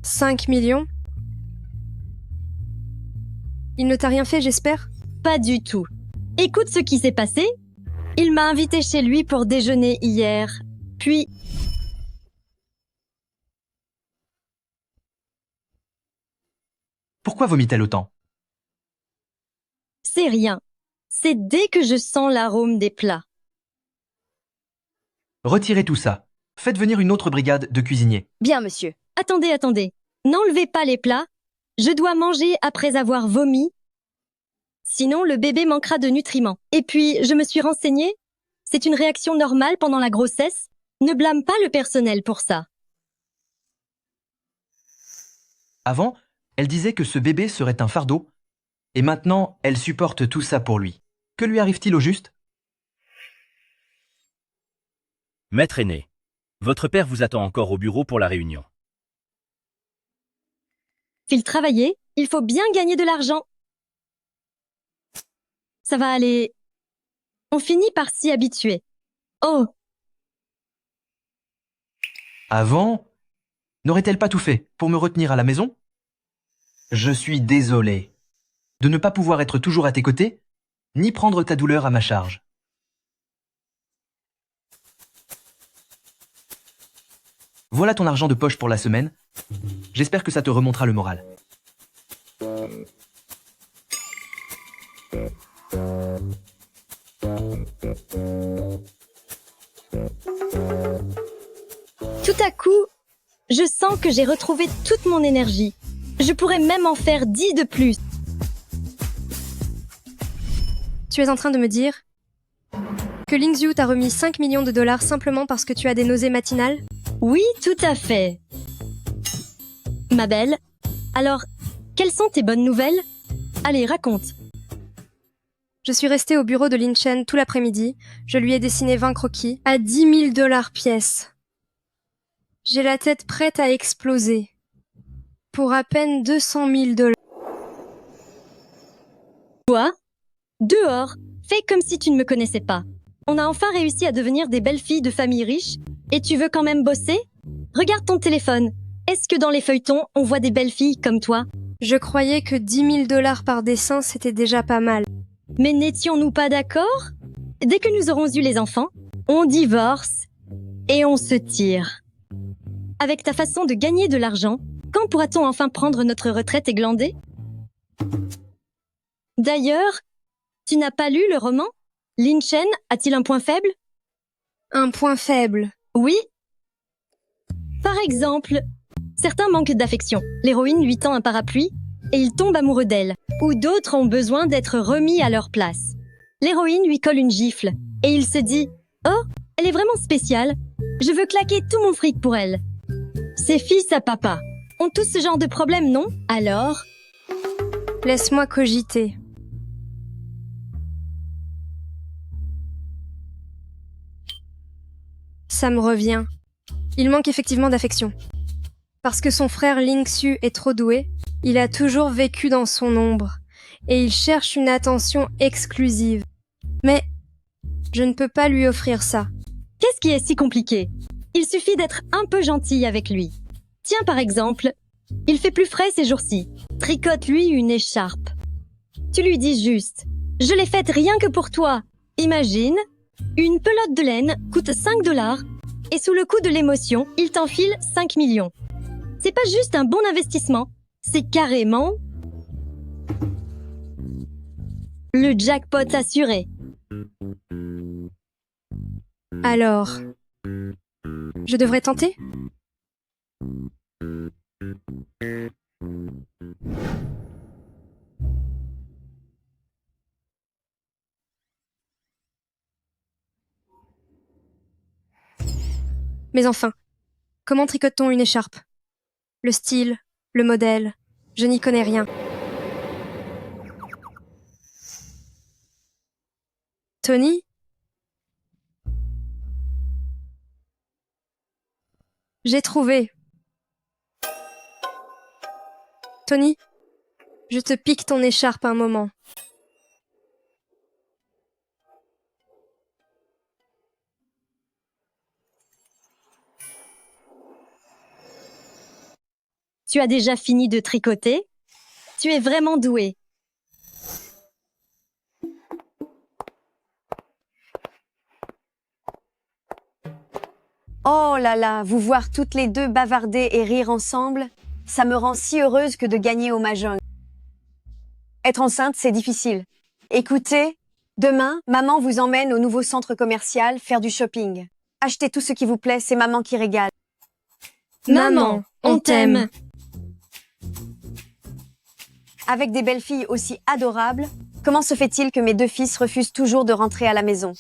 5 millions? Il ne t'a rien fait, j'espère? Pas du tout. Écoute ce qui s'est passé. Il m'a invité chez lui pour déjeuner hier. Puis... Pourquoi vomit-elle autant? C'est rien. C'est dès que je sens l'arôme des plats. Retirez tout ça. Faites venir une autre brigade de cuisiniers. Bien, monsieur. Attendez. N'enlevez pas les plats. Je dois manger après avoir vomi. Sinon, le bébé manquera de nutriments. Et puis, je me suis renseignée. C'est une réaction normale pendant la grossesse. Ne blâme pas le personnel pour ça. Avant, elle disait que ce bébé serait un fardeau, et maintenant, elle supporte tout ça pour lui. Que lui arrive-t-il au juste? Maître aîné, votre père vous attend encore au bureau pour la réunion. File travailler, il faut bien gagner de l'argent. Ça va aller. On finit par s'y habituer. Oh, Avant, n'aurait-elle pas tout fait pour me retenir à la maison? Je suis désolé de ne pas pouvoir être toujours à tes côtés, ni prendre ta douleur à ma charge. Voilà ton argent de poche pour la semaine. J'espère que ça te remontera le moral. tout à coup, je sens que j'ai retrouvé toute mon énergie. Je pourrais même en faire 10 de plus. Tu es en train de me dire que Lingzhu t'a remis 5 millions de dollars simplement parce que tu as des nausées matinales? Oui, tout à fait. Ma belle, alors, quelles sont tes bonnes nouvelles? Allez, raconte. Je suis restée au bureau de Lin Chen tout l'après-midi. Je lui ai dessiné 20 croquis à 10 000 dollars pièce. J'ai la tête prête à exploser. Pour à peine 200 000 dollars. Toi? Dehors, fais comme si tu ne me connaissais pas. On a enfin réussi à devenir des belles filles de famille riche, et tu veux quand même bosser? Regarde ton téléphone. Est-ce que dans les feuilletons, on voit des belles filles comme toi? Je croyais que 10 000 dollars par dessin, c'était déjà pas mal. Mais n'étions-nous pas d'accord? Dès que nous aurons eu les enfants, on divorce et on se tire. Avec ta façon de gagner de l'argent, quand pourra-t-on enfin prendre notre retraite et glander? D'ailleurs, tu n'as pas lu le roman? Lin Chen a-t-il un point faible? Un point faible? Oui. Par exemple, certains manquent d'affection. L'héroïne lui tend un parapluie et il tombe amoureux d'elle. Ou d'autres ont besoin d'être remis à leur place. L'héroïne lui colle une gifle et il se dit « Oh, elle est vraiment spéciale. Je veux claquer tout mon fric pour elle. » Ses fils à papa ont tous ce genre de problème, non? Alors? Laisse-moi cogiter. Ça me revient. Il manque effectivement d'affection. Parce que son frère Lingxu est trop doué, il a toujours vécu dans son ombre, et il cherche une attention exclusive. Mais je ne peux pas lui offrir ça. Qu'est-ce qui est si compliqué? Il suffit d'être un peu gentil avec lui. Tiens par exemple, il fait plus frais ces jours-ci. Tricote-lui une écharpe. Tu lui dis juste « Je l'ai faite rien que pour toi. Imagine, une pelote de laine coûte 5 dollars et sous le coup de l'émotion, il t'enfile 5 millions. C'est pas juste un bon investissement, c'est carrément le jackpot assuré. Alors, je devrais tenter? Mais enfin, comment tricote-t-on une écharpe? Le style, le modèle, je n'y connais rien. Tony? J'ai trouvé. Tony, je te pique ton écharpe un moment. Tu as déjà fini de tricoter? Tu es vraiment doué. Oh là là, vous voir toutes les deux bavarder et rire ensemble, ça me rend si heureuse que de gagner au mahjong. Être enceinte, c'est difficile. Écoutez, demain, maman vous emmène au nouveau centre commercial faire du shopping. Achetez tout ce qui vous plaît, c'est maman qui régale. Maman, on t'aime. Avec des belles filles aussi adorables, comment se fait-il que mes deux fils refusent toujours de rentrer à la maison?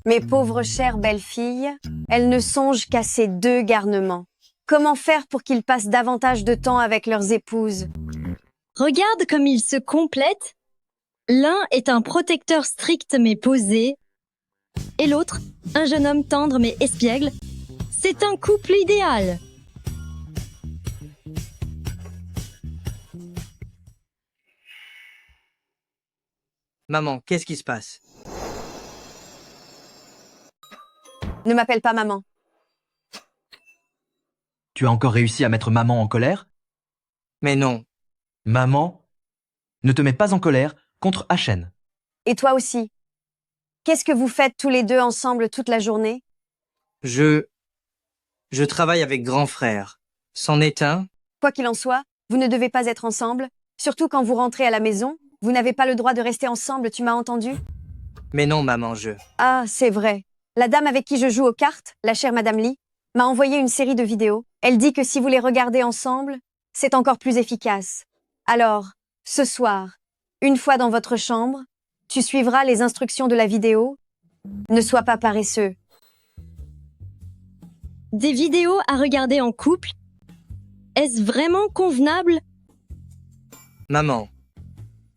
Mes pauvres chères belles-filles, elles ne songent qu'à ces 2 garnements. Comment faire pour qu'ils passent davantage de temps avec leurs épouses? Regarde comme ils se complètent. L'un est un protecteur strict mais posé, et l'autre, un jeune homme tendre mais espiègle. C'est un couple idéal. Maman, qu'est-ce qui se passe? Ne m'appelle pas maman. Tu as encore réussi à mettre maman en colère? Mais non. Maman, ne te mets pas en colère contre Achen. Et toi aussi. Qu'est-ce que vous faites tous les 2 ensemble toute la journée? Je travaille avec grand frère. C'en est un. Quoi qu'il en soit, vous ne devez pas être ensemble, surtout quand vous rentrez à la maison. Vous n'avez pas le droit de rester ensemble, tu m'as entendu? Mais non, maman, Ah, c'est vrai. La dame avec qui je joue aux cartes, la chère Madame Lee, m'a envoyé une série de vidéos. Elle dit que si vous les regardez ensemble, c'est encore plus efficace. Alors, ce soir, une fois dans votre chambre, tu suivras les instructions de la vidéo. Ne sois pas paresseux. Des vidéos à regarder en couple? Est-ce vraiment convenable? Maman,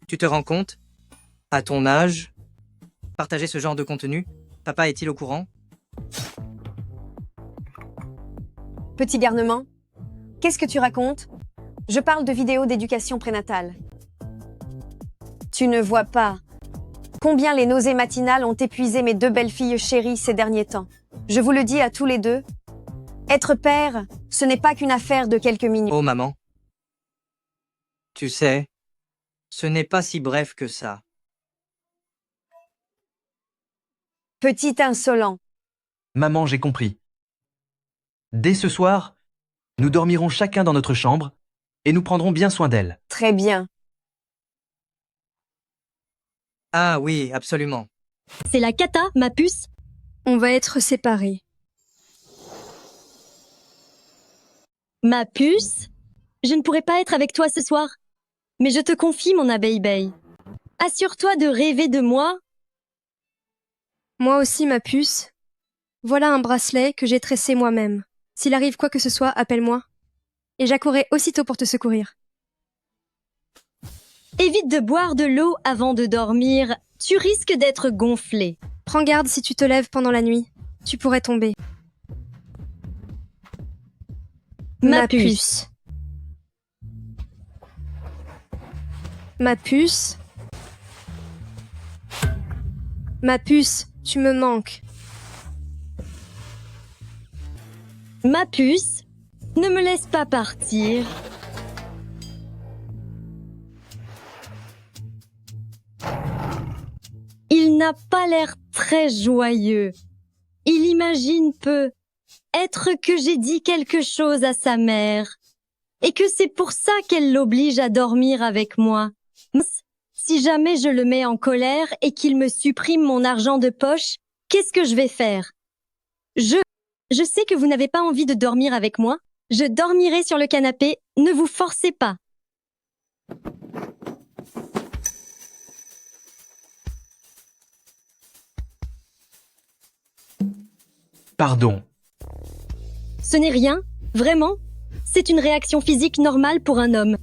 tu te rends compte? À ton âge, partager ce genre de contenu, papa est-il au courant? Petit garnement, qu'est-ce que tu racontes? Je parle de vidéos d'éducation prénatale. Tu ne vois pas combien les nausées matinales ont épuisé mes 2 belles-filles chéries ces derniers temps. Je vous le dis à tous les 2, être père, ce n'est pas qu'une affaire de quelques minutes. Oh maman. Tu sais, ce n'est pas si bref que ça. Petit insolent. Maman, j'ai compris. Dès ce soir, nous dormirons chacun dans notre chambre et nous prendrons bien soin d'elle. Très bien. Ah oui, absolument. C'est la cata, ma puce. On va être séparés. Ma puce? Je ne pourrai pas être avec toi ce soir. Mais je te confie, mon abeille-beille. Assure-toi de rêver de moi. Moi aussi, ma puce. Voilà un bracelet que j'ai tressé moi-même. S'il arrive quoi que ce soit, appelle-moi. Et j'accourrai aussitôt pour te secourir. Évite de boire de l'eau avant de dormir. Tu risques d'être gonflé. Prends garde si tu te lèves pendant la nuit. Tu pourrais tomber. Ma puce. Ma puce. Ma puce, tu me manques. Ma puce, ne me laisse pas partir. Il n'a pas l'air très joyeux. Il imagine peu être que j'ai dit quelque chose à sa mère et que c'est pour ça qu'elle l'oblige à dormir avec moi. Si jamais je le mets en colère et qu'il me supprime mon argent de poche, qu'est-ce que je vais faire? Je sais que vous n'avez pas envie de dormir avec moi. Je dormirai sur le canapé, ne vous forcez pas. Pardon. Ce n'est rien, vraiment. C'est une réaction physique normale pour un homme.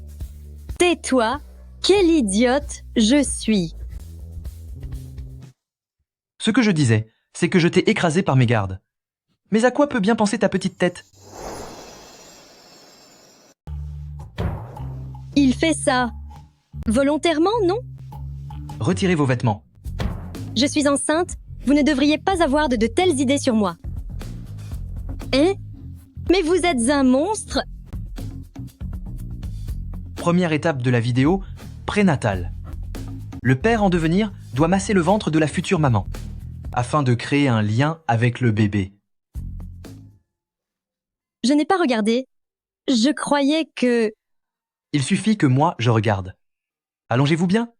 Tais-toi, quelle idiote je suis. Ce que je disais, c'est que je t'ai écrasé par mes gardes. Mais à quoi peut bien penser ta petite tête? Il fait ça. Volontairement, non? Retirez vos vêtements. Je suis enceinte, vous ne devriez pas avoir de telles idées sur moi. Hein? Mais vous êtes un monstre? Première étape de la vidéo, prénatale. Le père en devenir doit masser le ventre de la future maman, afin de créer un lien avec le bébé. Je n'ai pas regardé. Je croyais que... Il suffit que moi, je regarde. Allongez-vous bien.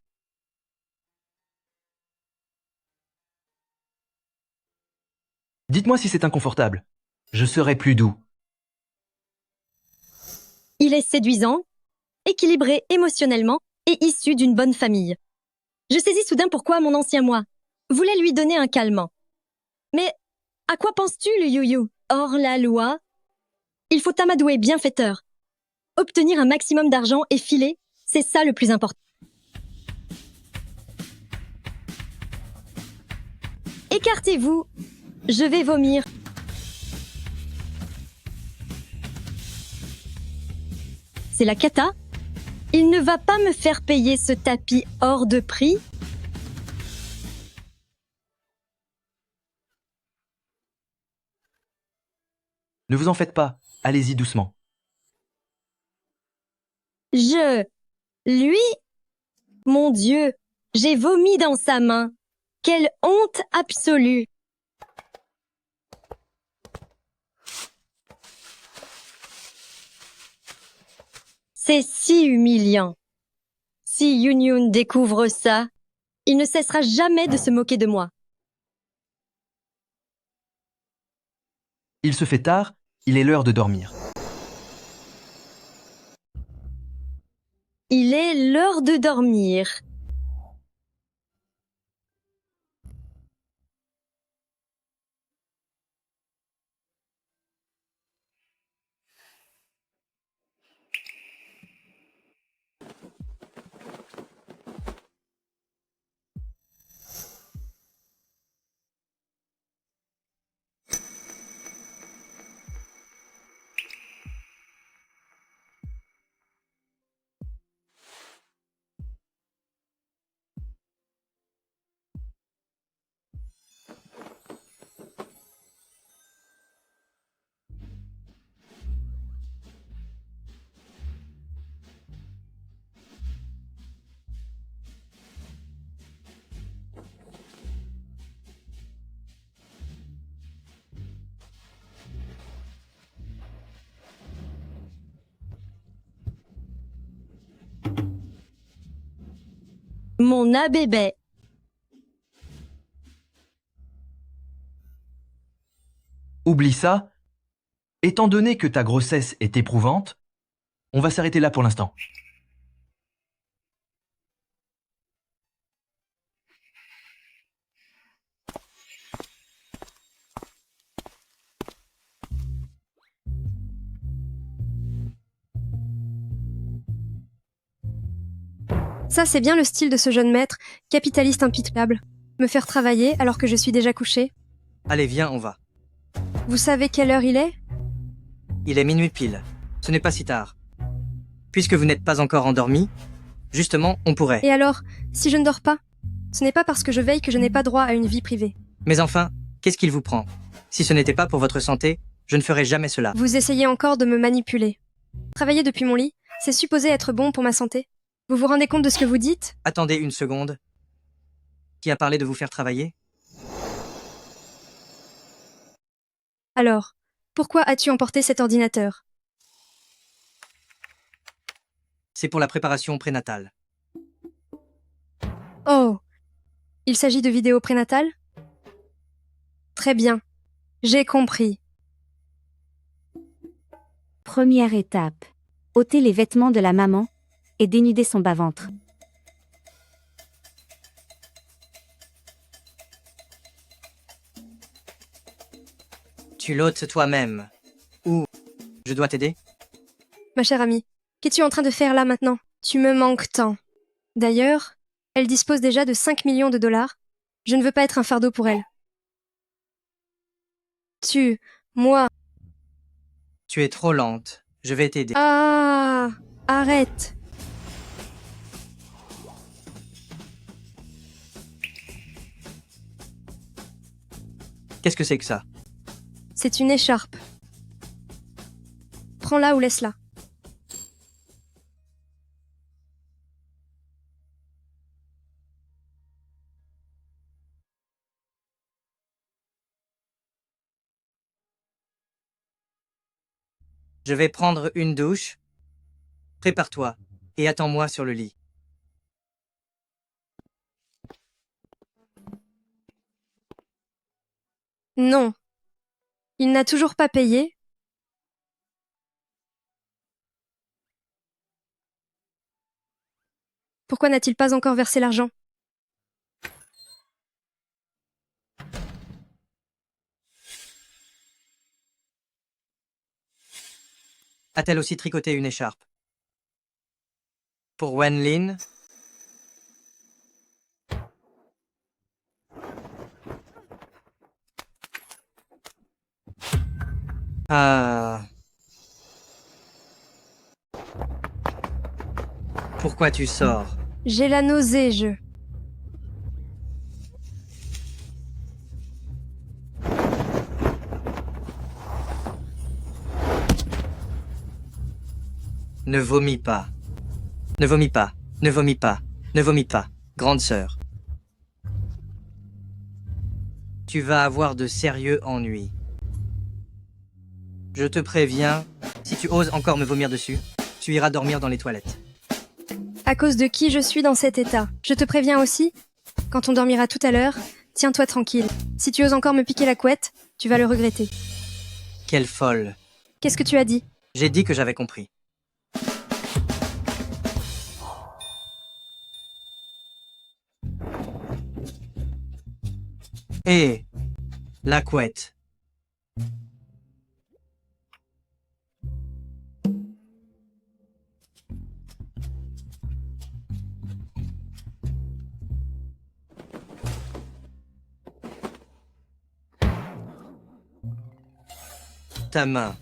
Dites-moi si c'est inconfortable. Je serai plus doux. Il est séduisant, équilibré émotionnellement et issu d'une bonne famille. Je saisis soudain pourquoi mon ancien moi voulait lui donner un calmant. Mais à quoi penses-tu, le you-you? Hors la loi, il faut amadouer bienfaiteur. Obtenir un maximum d'argent et filer, c'est ça le plus important. Écartez-vous, je vais vomir. C'est la cata? Il ne va pas me faire payer ce tapis hors de prix? Ne vous en faites pas, allez-y doucement. Lui? Mon Dieu, j'ai vomi dans sa main. Quelle honte absolue! C'est si humiliant. Si Yunyun découvre ça, il ne cessera jamais de se moquer de moi. Il se fait tard, il est l'heure de dormir. Il est l'heure de dormir. Mon abébé. Oublie ça. Étant donné que ta grossesse est éprouvante, on va s'arrêter là pour l'instant. Ça, c'est bien le style de ce jeune maître, capitaliste impitoyable. Me faire travailler alors que je suis déjà couchée. Allez, viens, on va. Vous savez quelle heure il est? Il est minuit pile. Ce n'est pas si tard. Puisque vous n'êtes pas encore endormi, justement, on pourrait. Et alors, si je ne dors pas? Ce n'est pas parce que je veille que je n'ai pas droit à une vie privée. Mais enfin, qu'est-ce qu'il vous prend? Si ce n'était pas pour votre santé, je ne ferais jamais cela. Vous essayez encore de me manipuler. Travailler depuis mon lit, c'est supposé être bon pour ma santé. Vous vous rendez compte de ce que vous dites? Attendez une seconde. Qui a parlé de vous faire travailler? Alors, pourquoi as-tu emporté cet ordinateur? C'est pour la préparation prénatale. Oh, il s'agit de vidéos prénatales? Très bien, j'ai compris. Première étape. Ôter les vêtements de la maman et dénuder son bas-ventre. Tu l'ôtes toi-même. Ou je dois t'aider? Ma chère amie, qu'es-tu en train de faire là maintenant? Tu me manques tant. D'ailleurs, elle dispose déjà de 5 millions de dollars. Je ne veux pas être un fardeau pour elle. Moi. Tu es trop lente. Je vais t'aider. Ah, arrête. Qu'est-ce que c'est que ça? C'est une écharpe. Prends-la ou laisse-la. Je vais prendre une douche. Prépare-toi et attends-moi sur le lit. Non. Il n'a toujours pas payé. Pourquoi n'a-t-il pas encore versé l'argent? A-t-elle aussi tricoté une écharpe? Pour Wen Lin? Ah. Pourquoi tu sors? J'ai la nausée, je... Ne vomis pas. Ne vomis pas. Ne vomis pas. Ne vomis pas. Grande sœur. Tu vas avoir de sérieux ennuis. Je te préviens, si tu oses encore me vomir dessus, tu iras dormir dans les toilettes. À cause de qui je suis dans cet état. Je te préviens aussi, quand on dormira tout à l'heure, tiens-toi tranquille. Si tu oses encore me piquer la couette, tu vas le regretter. Quelle folle. Qu'est-ce que tu as dit? J'ai dit que j'avais compris. Et la couette. Ta main.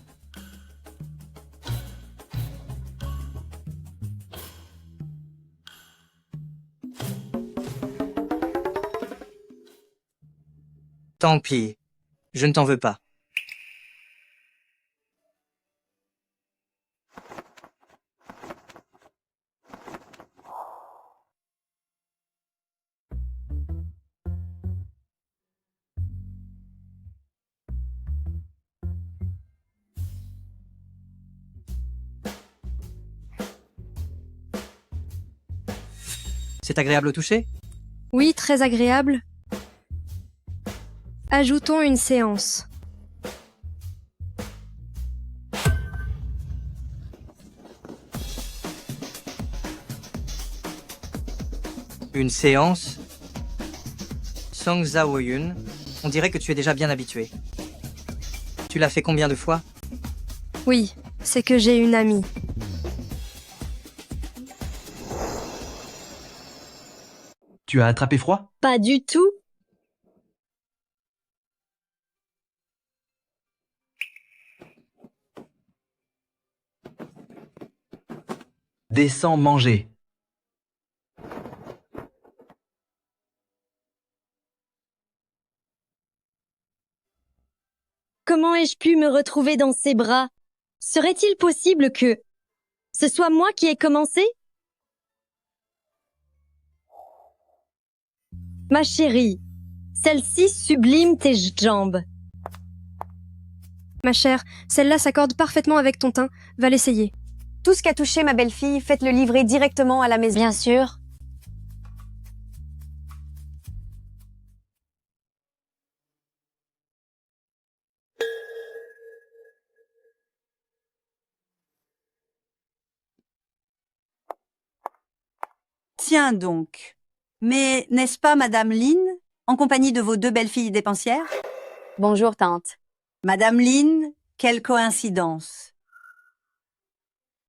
Tant pis, je ne t'en veux pas. C'est agréable au toucher? Oui, très agréable. Ajoutons une séance. Une séance? Song Zaoyun, on dirait que tu es déjà bien habitué. Tu l'as fait combien de fois? Oui, c'est que j'ai une amie. Tu as attrapé froid? Pas du tout. Descends manger. Comment ai-je pu me retrouver dans ses bras? Serait-il possible que ce soit moi qui ai commencé? Ma chérie, celle-ci sublime tes jambes. Ma chère, celle-là s'accorde parfaitement avec ton teint. Va l'essayer. Tout ce qu'a touché ma belle-fille, faites-le livrer directement à la maison. Bien sûr. Tiens donc. Mais n'est-ce pas Madame Lin, en compagnie de vos deux belles-filles dépensières? Bonjour, tante. Madame Lin, quelle coïncidence.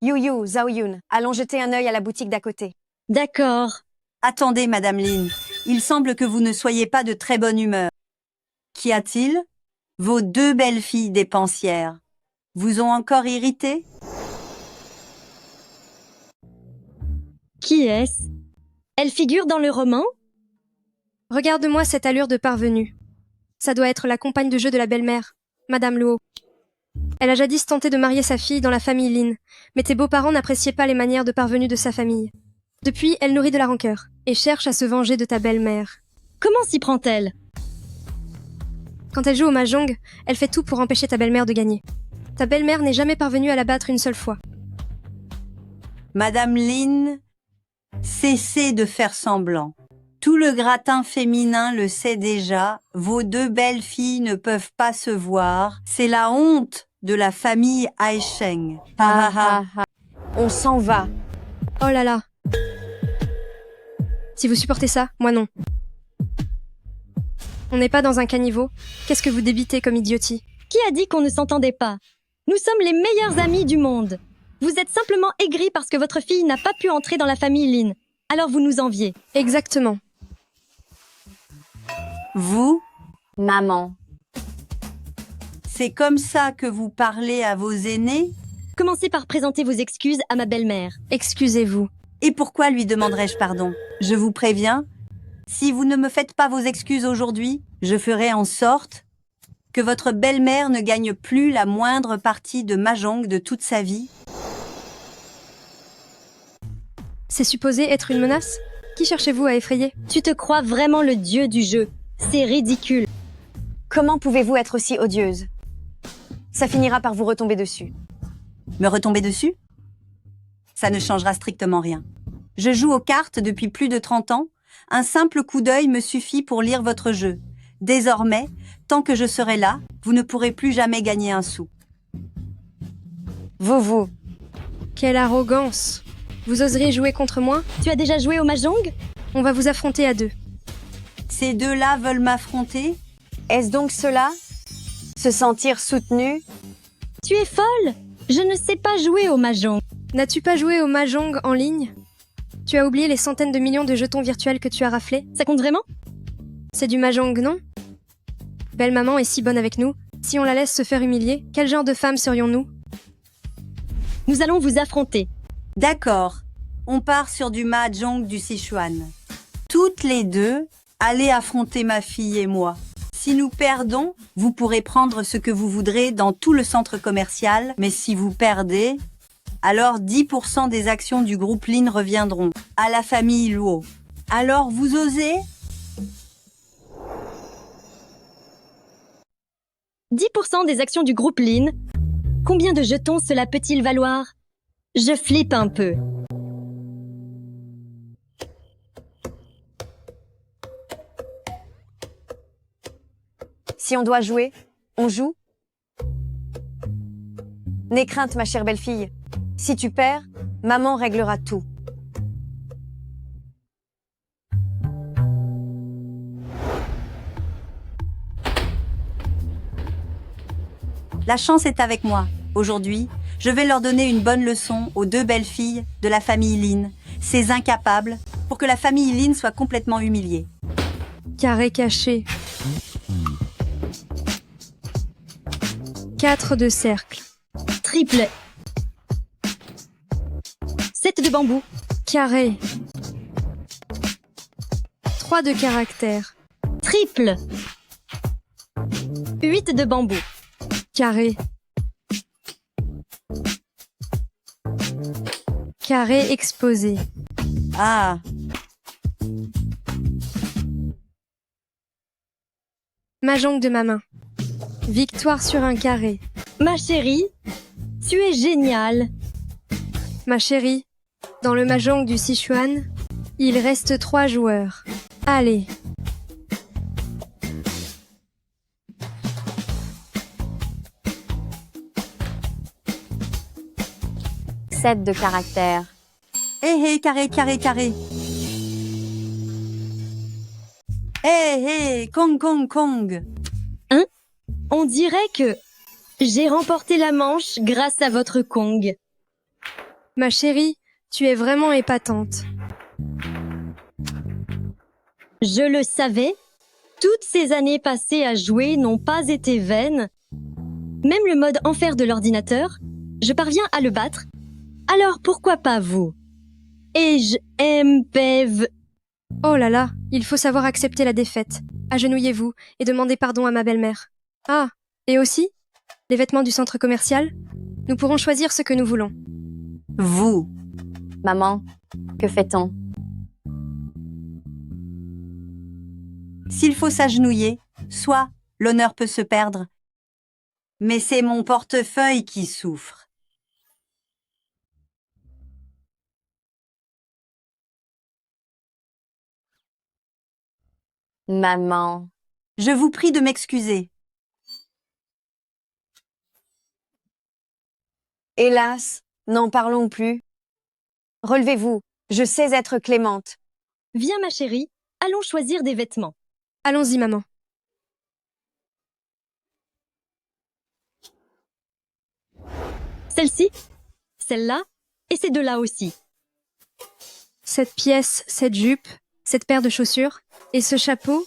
Yu, Zaoyun, allons jeter un œil à la boutique d'à côté. D'accord. Attendez, Madame Lin, il semble que vous ne soyez pas de très bonne humeur. Qu'y a-t-il? Vos deux belles-filles dépensières vous ont encore irrité? Qui est-ce? Elle figure dans le roman? Regarde-moi cette allure de parvenue. Ça doit être la compagne de jeu de la belle-mère, Madame Luo. Elle a jadis tenté de marier sa fille dans la famille Lin, mais tes beaux-parents n'appréciaient pas les manières de parvenue de sa famille. Depuis, elle nourrit de la rancœur et cherche à se venger de ta belle-mère. Comment s'y prend-elle? Quand elle joue au mahjong, elle fait tout pour empêcher ta belle-mère de gagner. Ta belle-mère n'est jamais parvenue à la battre une seule fois. Madame Lin, cessez de faire semblant. Tout le gratin féminin le sait déjà, vos deux belles filles ne peuvent pas se voir, c'est la honte de la famille Aisheng. On s'en va. Oh là là. Si vous supportez ça, moi non. On n'est pas dans un caniveau. Qu'est-ce que vous débitez comme idiotie? Qui a dit qu'on ne s'entendait pas? Nous sommes les meilleurs amis du monde. Vous êtes simplement aigris parce que votre fille n'a pas pu entrer dans la famille Lin. Alors vous nous enviez. Exactement. Vous, Maman. c'est comme ça que vous parlez à vos aînés? Commencez par présenter vos excuses à ma belle-mère. Excusez-vous. Et pourquoi lui demanderais-je pardon? Je vous préviens, si vous ne me faites pas vos excuses aujourd'hui, je ferai en sorte que votre belle-mère ne gagne plus la moindre partie de Mahjong de toute sa vie. C'est supposé être une menace? Qui cherchez-vous à effrayer? Tu te crois vraiment le dieu du jeu. C'est ridicule. Comment pouvez-vous être aussi odieuse? Ça finira par vous retomber dessus. Me retomber dessus? Ça ne changera strictement rien. Je joue aux cartes depuis plus de 30 ans. Un simple coup d'œil me suffit pour lire votre jeu. Désormais, tant que je serai là, vous ne pourrez plus jamais gagner un sou. Vous. Quelle arrogance! Vous oserez jouer contre moi? Tu as déjà joué au Mahjong? On va vous affronter à deux. Ces deux-là veulent m'affronter? Est-ce donc cela? Se sentir soutenu? Tu es folle! Je ne sais pas jouer au Mahjong. N'as-tu pas joué au Mahjong en ligne? Tu as oublié les centaines de millions de jetons virtuels que tu as raflés? Ça compte vraiment? C'est du Mahjong, non? Belle maman est si bonne avec nous. Si on la laisse se faire humilier, quel genre de femme serions-nous? Nous allons vous affronter. D'accord. On part sur du Mahjong du Sichuan. Toutes les deux, allez affronter ma fille et moi. Si nous perdons, vous pourrez prendre ce que vous voudrez dans tout le centre commercial, mais si vous perdez, alors 10% des actions du groupe Lin reviendront à la famille Luo. Alors vous osez? 10% des actions du groupe Lin. Combien de jetons cela peut-il valoir? Je flippe un peu. Si on doit jouer, on joue? N'aie crainte, ma chère belle-fille. Si tu perds, maman réglera tout. La chance est avec moi. Aujourd'hui, je vais leur donner une bonne leçon aux deux belles filles de la famille Lin, ces incapables, pour que la famille Lin soit complètement humiliée. Carré caché. 4 de cercle. Triple. 7 de bambou. Carré. 3 de caractère. Triple. 8 de bambou. Carré. Carré exposé. Ah, Mahjong de ma main. Victoire sur un carré. Ma chérie, tu es géniale. Ma chérie, dans le Mahjong du Sichuan, il reste 3 joueurs. Allez. Sept de caractère. hé, carré, carré, carré. Hé, Kong, Kong, Kong. Hein? On dirait que j'ai remporté la manche grâce à votre Kong. Ma chérie, tu es vraiment épatante. Je le savais. Toutes ces années passées à jouer n'ont pas été vaines. Même le mode enfer de l'ordinateur, je parviens à le battre. Alors pourquoi pas vous? Et je aime Bev. Oh là là, il faut savoir accepter la défaite. Agenouillez-vous et demandez pardon à ma belle-mère. Ah, et aussi, les vêtements du centre commercial? Nous pourrons choisir ce que nous voulons. Vous. Maman, que fait-on? S'il faut s'agenouiller, soit l'honneur peut se perdre, mais c'est mon portefeuille qui souffre. Maman. Je vous prie de m'excuser. Hélas, n'en parlons plus. Relevez-vous, je sais être clémente. Viens ma chérie, allons choisir des vêtements. Allons-y, maman. Celle-ci, celle-là, et ces deux-là aussi. Cette pièce, cette jupe, cette paire de chaussures, et ce chapeau,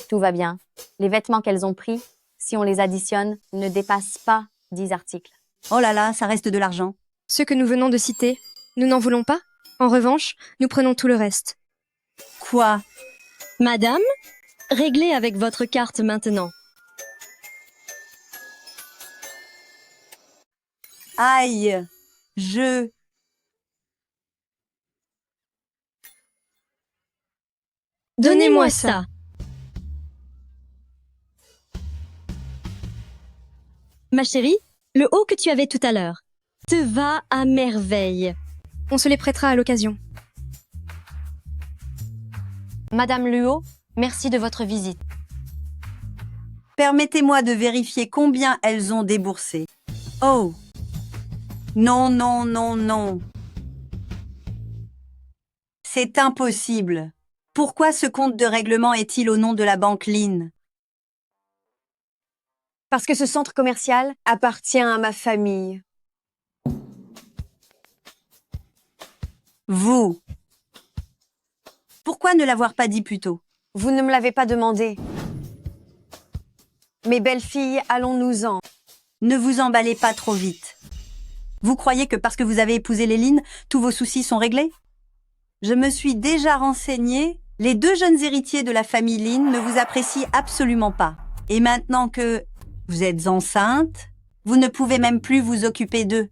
Tout va bien. Les vêtements qu'elles ont pris, si on les additionne, ne dépassent pas 10 articles. Oh là là, ça reste de l'argent. ceux que nous venons de citer, nous n'en voulons pas. En revanche, nous prenons tout le reste. Quoi? Madame, réglez avec votre carte maintenant. Aïe, je... Donnez-moi ça. Ma chérie, le haut que tu avais tout à l'heure te va à merveille. On se les prêtera à l'occasion. Madame Luo, merci de votre visite. Permettez-moi de vérifier combien elles ont déboursé. Oh! Non, non, non, non. C'est impossible. Pourquoi ce compte de règlement est-il au nom de la banque Lynn? Parce que ce centre commercial appartient à ma famille. Vous. Pourquoi ne l'avoir pas dit plus tôt? Vous ne me l'avez pas demandé. Mes belles filles, allons-nous-en. Ne vous emballez pas trop vite. Vous croyez que parce que vous avez épousé les Lynn, tous vos soucis sont réglés? Je me suis déjà renseignée. Les deux jeunes héritiers de la famille Lynn ne vous apprécient absolument pas. Et maintenant que vous êtes enceinte, vous ne pouvez même plus vous occuper d'eux.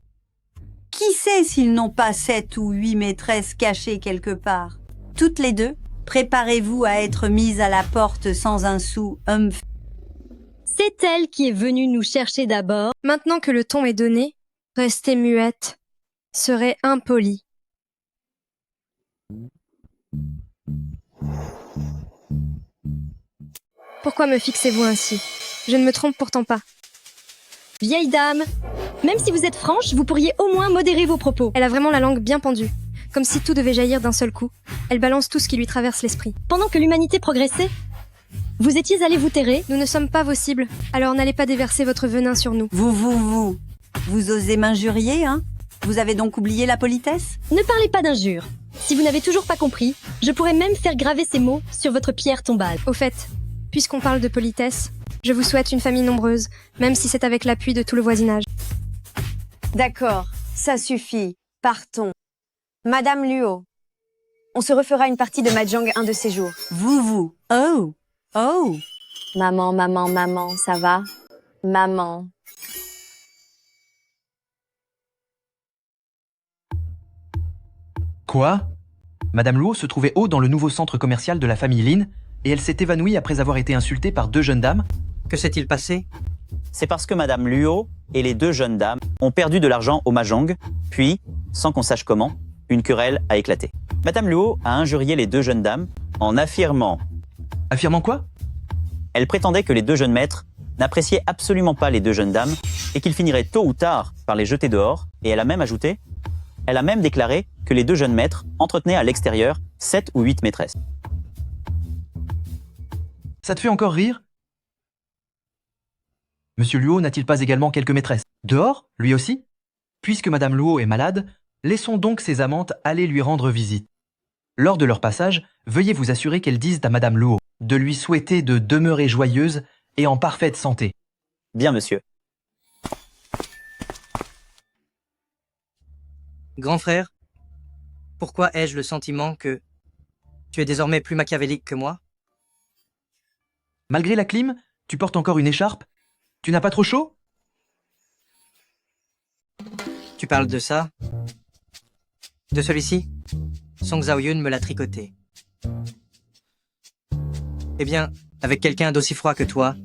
Qui sait s'ils n'ont pas 7 ou 8 maîtresses cachées quelque part? Toutes les deux, préparez-vous à être mises à la porte sans un sou, humph. C'est elle qui est venue nous chercher d'abord. Maintenant que le ton est donné, rester muette serait impoli. Pourquoi me fixez-vous ainsi? Je ne me trompe pourtant pas. Vieille dame, même si vous êtes franche, vous pourriez au moins modérer vos propos. Elle a vraiment la langue bien pendue, comme si tout devait jaillir d'un seul coup. Elle balance tout ce qui lui traverse l'esprit. Pendant que l'humanité progressait, vous étiez allés vous terrer. Nous ne sommes pas vos cibles, alors n'allez pas déverser votre venin sur nous. Vous osez m'injurier, hein? Vous avez donc oublié la politesse? Ne parlez pas d'injures. Si vous n'avez toujours pas compris, je pourrais même faire graver ces mots sur votre pierre tombale. Au fait, puisqu'on parle de politesse, je vous souhaite une famille nombreuse, même si c'est avec l'appui de tout le voisinage. D'accord, ça suffit. Partons. Madame Luo, on se refera une partie de Mahjong un de ces jours. Oh. Maman, maman, maman, ça va? Maman. Quoi? Madame Luo se trouvait haut dans le nouveau centre commercial de la famille Lin, et elle s'est évanouie après avoir été insultée par deux jeunes dames. Que s'est-il passé? C'est parce que Madame Luo et les deux jeunes dames ont perdu de l'argent au Mahjong, puis, sans qu'on sache comment, une querelle a éclaté. Madame Luo a injurié les deux jeunes dames en affirmant... Affirmant quoi? Elle prétendait que les deux jeunes maîtres n'appréciaient absolument pas les deux jeunes dames et qu'ils finiraient tôt ou tard par les jeter dehors, et elle a même ajouté... Elle a même déclaré que les deux jeunes maîtres entretenaient à l'extérieur 7 ou 8 maîtresses. Ça te fait encore rire? Monsieur Luo n'a-t-il pas également quelques maîtresses? Dehors, lui aussi? Puisque Madame Luo est malade, laissons donc ses amantes aller lui rendre visite. Lors de leur passage, veuillez vous assurer qu'elles disent à Madame Luo de lui souhaiter de demeurer joyeuse et en parfaite santé. Bien, monsieur. Grand frère, pourquoi ai-je le sentiment que tu es désormais plus machiavélique que moi? Malgré la clim, tu portes encore une écharpe? Tu n'as pas trop chaud? Tu parles de ça? De celui-ci? Song Zhaoyun me l'a tricoté. Eh bien, avec quelqu'un d'aussi froid que toi,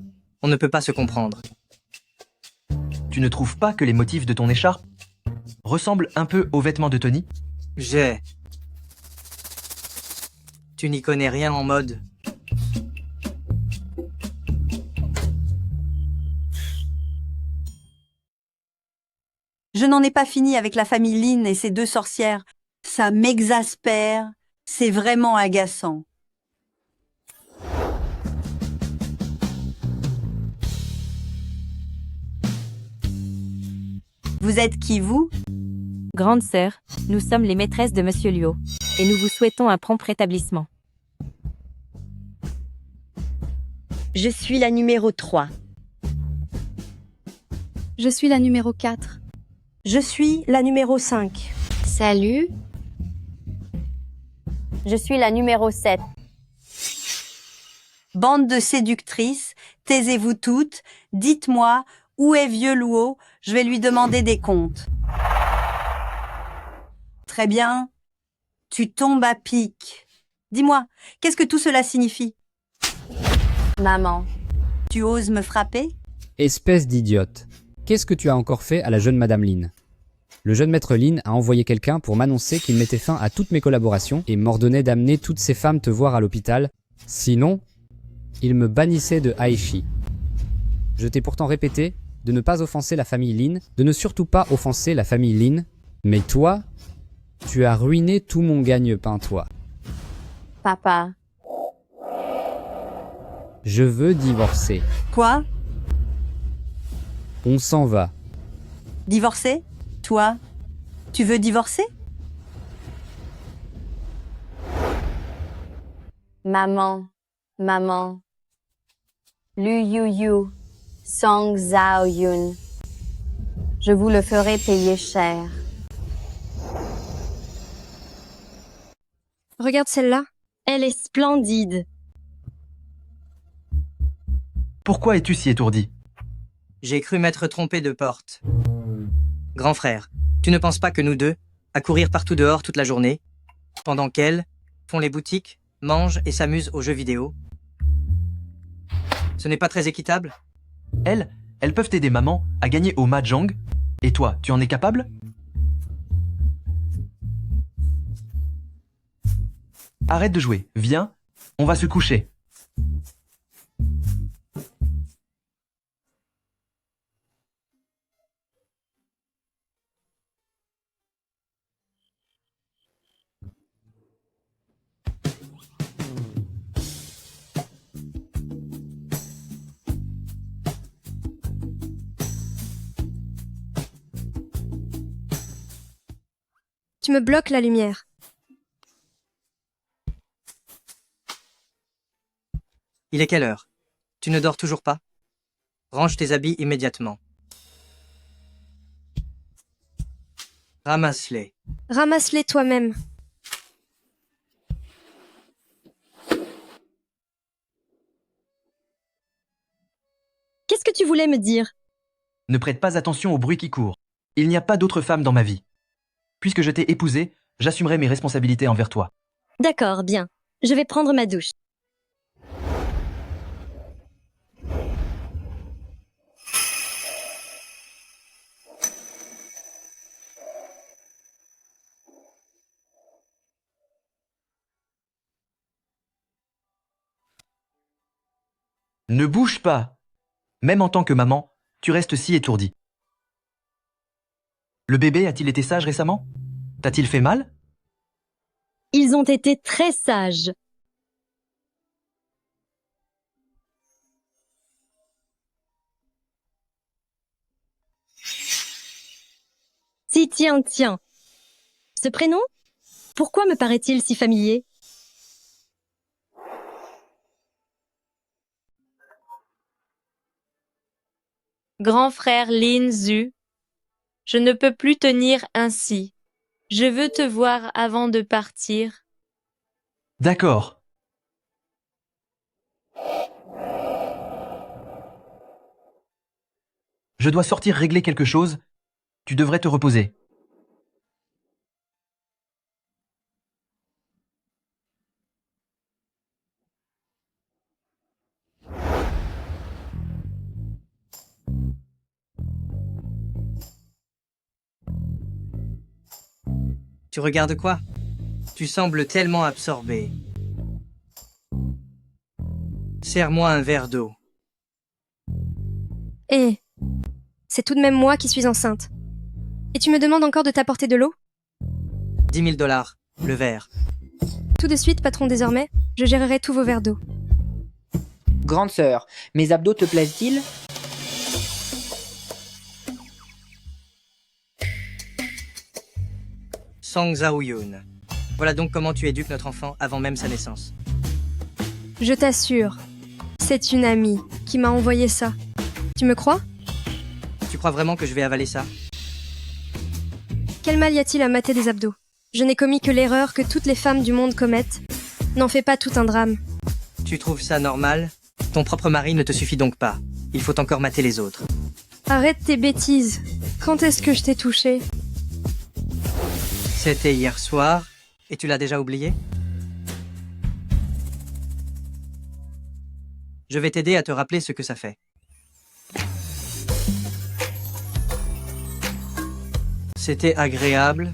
on ne peut pas se comprendre. Tu ne trouves pas que les motifs de ton écharpe ressemblent un peu aux vêtements de Tony? Tu n'y connais rien en mode. Je n'en ai pas fini avec la famille Lynn et ses deux sorcières. Ça m'exaspère. C'est vraiment agaçant. Vous êtes qui, vous? Grande sœur, nous sommes les maîtresses de Monsieur Luo, et nous vous souhaitons un prompt rétablissement. Je suis la numéro 3. Je suis la numéro 4. Je suis la numéro 5. Salut. Je suis la numéro 7. Bande de séductrices, taisez-vous toutes, dites-moi, où est vieux Luo? Je vais lui demander des comptes. Très bien. Tu tombes à pic. Dis-moi, qu'est-ce que tout cela signifie? Maman. Tu oses me frapper? Espèce d'idiote. Qu'est-ce que tu as encore fait à la jeune Madame Lin? Le jeune maître Lin a envoyé quelqu'un pour m'annoncer qu'il mettait fin à toutes mes collaborations et m'ordonnait d'amener toutes ces femmes te voir à l'hôpital. Sinon, il me bannissait de Aichi. Je t'ai pourtant répété de ne pas offenser la famille Lin, de ne surtout pas offenser la famille Lin. Mais toi, tu as ruiné tout mon gagne-pain, toi. Papa. Je veux divorcer. Quoi? On s'en va. Divorcer? Toi? Tu veux divorcer? Maman. Maman. Lu Yu Yu. Song Zhao Yun. Je vous le ferai payer cher. Regarde celle-là. Elle est splendide. Pourquoi es-tu si étourdi? J'ai cru m'être trompé de porte. Grand frère, tu ne penses pas que nous deux, à courir partout dehors toute la journée, pendant qu'elles font les boutiques, mangent et s'amusent aux jeux vidéo, ce n'est pas très équitable? Elles peuvent aider maman à gagner au mahjong. Et toi, tu en es capable? Arrête de jouer, viens, on va se coucher. Tu me bloques la lumière. Il est quelle heure? Tu ne dors toujours pas? Range tes habits immédiatement. Ramasse-les. Ramasse-les toi-même. Qu'est-ce que tu voulais me dire? Ne prête pas attention au bruit qui court. Il n'y a pas d'autre femme dans ma vie. Puisque je t'ai épousé, j'assumerai mes responsabilités envers toi. D'accord, bien. Je vais prendre ma douche. Ne bouge pas. Même en tant que maman, tu restes si étourdie. Le bébé a-t-il été sage récemment? T'a-t-il fait mal? Ils ont été très sages. Si, tiens, tiens. Ce prénom? Pourquoi me paraît-il si familier? Grand frère Lin Zhu, je ne peux plus tenir ainsi. Je veux te voir avant de partir. D'accord. Je dois sortir régler quelque chose. Tu devrais te reposer. Tu regardes quoi? Tu sembles tellement absorbé. Serre-moi un verre d'eau. Eh, c'est tout de même moi qui suis enceinte. Et tu me demandes encore de t'apporter de l'eau? 10 000 $, le verre. Tout de suite, patron, désormais, je gérerai tous vos verres d'eau. Grande sœur, mes abdos te plaisent-ils? Song Zhao-Yun. Voilà donc comment tu éduques notre enfant avant même sa naissance. Je t'assure, c'est une amie qui m'a envoyé ça. Tu me crois? Tu crois vraiment que je vais avaler ça? Quel mal y a-t-il à mater des abdos? Je n'ai commis que l'erreur que toutes les femmes du monde commettent. N'en fais pas tout un drame. Tu trouves ça normal? Ton propre mari ne te suffit donc pas. Il faut encore mater les autres. Arrête tes bêtises. Quand est-ce que je t'ai touché? C'était hier soir, et tu l'as déjà oublié? Je vais t'aider à te rappeler ce que ça fait. C'était agréable.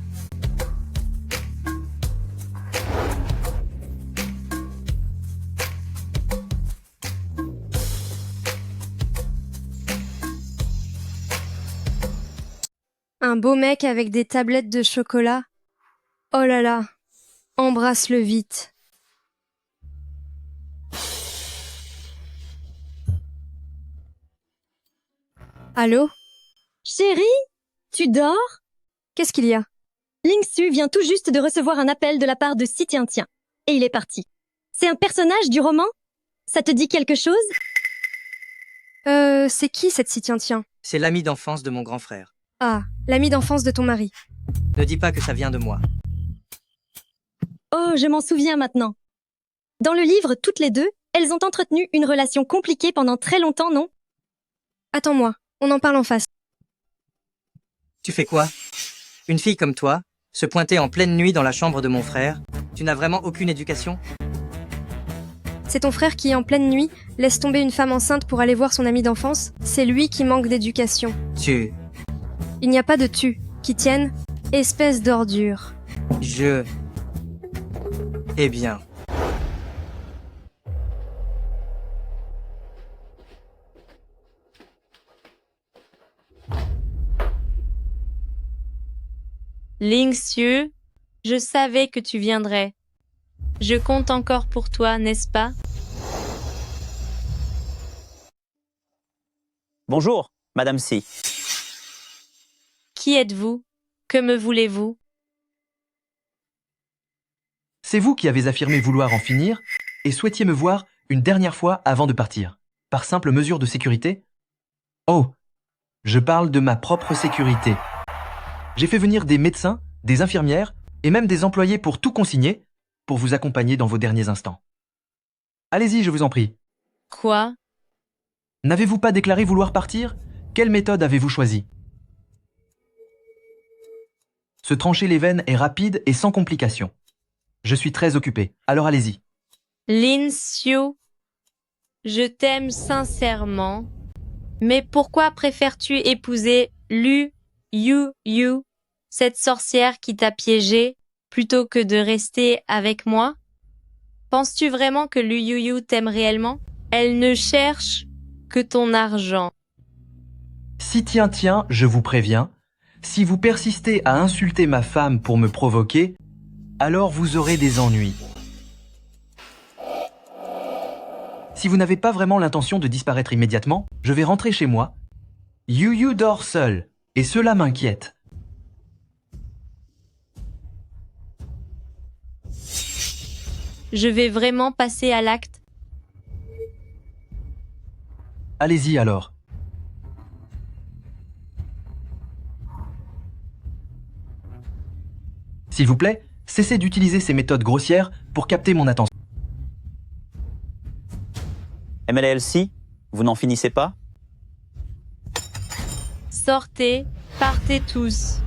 Un beau mec avec des tablettes de chocolat. Oh là là, embrasse-le vite. Allô? Chérie, tu dors? Qu'est-ce qu'il y a? Lingsu vient tout juste de recevoir un appel de la part de Si Tian-Tian. Et il est parti. C'est un personnage du roman? Ça te dit quelque chose? C'est qui cette Si Tian-Tian? C'est l'ami d'enfance de mon grand frère. Ah, l'ami d'enfance de ton mari. Ne dis pas que ça vient de moi. Oh, je m'en souviens maintenant. Dans le livre, toutes les deux, elles ont entretenu une relation compliquée pendant très longtemps, non? Attends-moi, on en parle en face. Tu fais quoi? Une fille comme toi, se pointer en pleine nuit dans la chambre de mon frère, tu n'as vraiment aucune éducation? C'est ton frère qui, en pleine nuit, laisse tomber une femme enceinte pour aller voir son ami d'enfance? C'est lui qui manque d'éducation. Tu... Il n'y a pas de tu qui tienne, espèce d'ordure. Je... Eh bien... Lingsu, je savais que tu viendrais. Je compte encore pour toi, n'est-ce pas? Bonjour, Madame Si. Qui êtes-vous? Que me voulez-vous? C'est vous qui avez affirmé vouloir en finir et souhaitiez me voir une dernière fois avant de partir, par simple mesure de sécurité? Oh, je parle de ma propre sécurité. J'ai fait venir des médecins, des infirmières et même des employés pour tout consigner, pour vous accompagner dans vos derniers instants. Allez-y, je vous en prie. Quoi? N'avez-vous pas déclaré vouloir partir? Quelle méthode avez-vous choisie? Se trancher les veines est rapide et sans complications. Je suis très occupé, alors allez-y. Lin Xiu, je t'aime sincèrement, mais pourquoi préfères-tu épouser Lu Yu, cette sorcière qui t'a piégé, plutôt que de rester avec moi? Penses-tu vraiment que Lu Yu t'aime réellement? Elle ne cherche que ton argent. Si tiens, je vous préviens, si vous persistez à insulter ma femme pour me provoquer, alors vous aurez des ennuis. Si vous n'avez pas vraiment l'intention de disparaître immédiatement, je vais rentrer chez moi. Yu dort seul, et cela m'inquiète. Je vais vraiment passer à l'acte. Allez-y alors. S'il vous plaît, cessez d'utiliser ces méthodes grossières pour capter mon attention. MLLC, vous n'en finissez pas? Sortez, partez tous.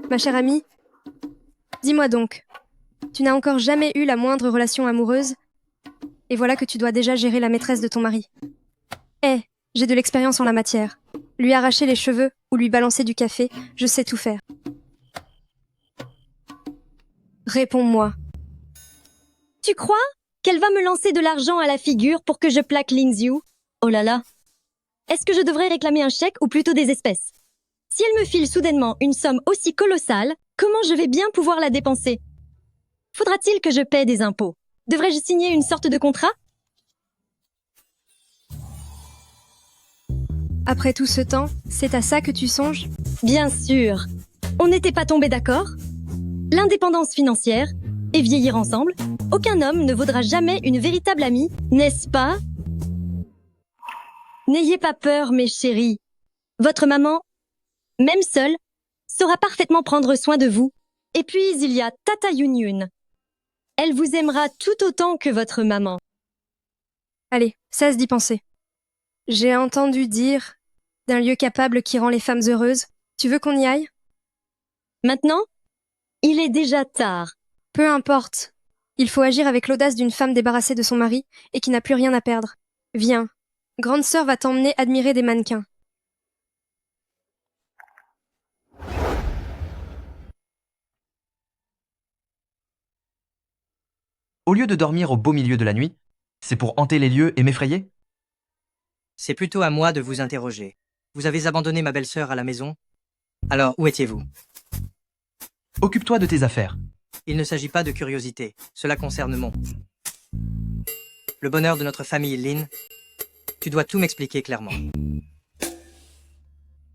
Ma chère amie, dis-moi donc, tu n'as encore jamais eu la moindre relation amoureuse, et voilà que tu dois déjà gérer la maîtresse de ton mari. J'ai de l'expérience en la matière. Lui arracher les cheveux ou lui balancer du café, je sais tout faire. Réponds-moi. Tu crois qu'elle va me lancer de l'argent à la figure pour que je plaque Lingxiu? Oh là là. Est-ce que je devrais réclamer un chèque ou plutôt des espèces? Si elle me file soudainement une somme aussi colossale, comment je vais bien pouvoir la dépenser? Faudra-t-il que je paie des impôts? Devrais-je signer une sorte de contrat? Après tout ce temps, c'est à ça que tu songes? Bien sûr. On n'était pas tombé d'accord? L'indépendance financière et vieillir ensemble, aucun homme ne vaudra jamais une véritable amie, n'est-ce pas? N'ayez pas peur, mes chéris. Votre maman, même seule, saura parfaitement prendre soin de vous. Et puis, il y a Tata Yun Yun. Elle vous aimera tout autant que votre maman. Allez, cesse d'y penser. J'ai entendu dire d'un lieu capable qui rend les femmes heureuses. Tu veux qu'on y aille? Maintenant? Il est déjà tard. Peu importe. Il faut agir avec l'audace d'une femme débarrassée de son mari et qui n'a plus rien à perdre. Viens. Grande sœur va t'emmener admirer des mannequins. Au lieu de dormir au beau milieu de la nuit, c'est pour hanter les lieux et m'effrayer? C'est plutôt à moi de vous interroger. Vous avez abandonné ma belle-sœur à la maison? Alors, où étiez-vous? Occupe-toi de tes affaires. Il ne s'agit pas de curiosité. Cela concerne le bonheur de notre famille, Lynn. Tu dois tout m'expliquer clairement.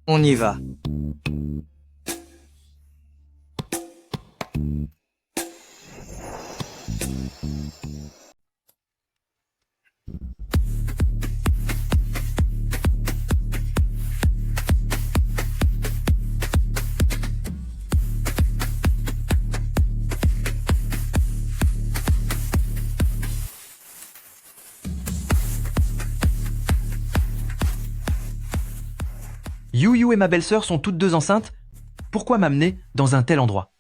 On y va. Yu Yu et ma belle-sœur sont toutes deux enceintes. Pourquoi m'amener dans un tel endroit?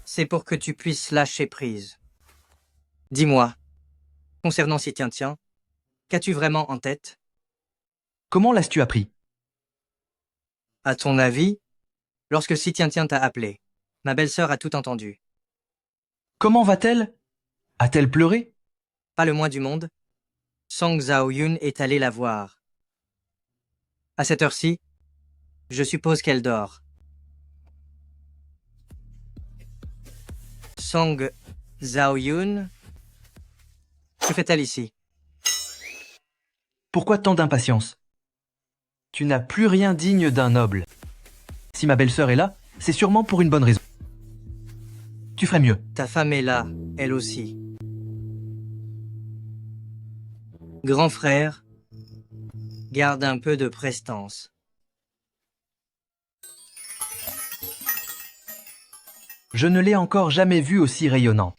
C'est pour que tu puisses lâcher prise. Dis-moi, concernant Si Tiens Tiens, qu'as-tu vraiment en tête? Comment l'as-tu appris? À ton avis, lorsque Si Tiens Tiens t'a appelé, ma belle-sœur a tout entendu. Comment va-t-elle? A-t-elle pleuré? Pas le moins du monde. Song Zhao Yun est allé la voir. À cette heure-ci, je suppose qu'elle dort. Song Zhao Yun, que fait-elle ici? Pourquoi tant d'impatience? Tu n'as plus rien digne d'un noble. Si ma belle-sœur est là, c'est sûrement pour une bonne raison. Tu ferais mieux. Ta femme est là, elle aussi. Grand frère, garde un peu de prestance. Je ne l'ai encore jamais vue aussi rayonnante.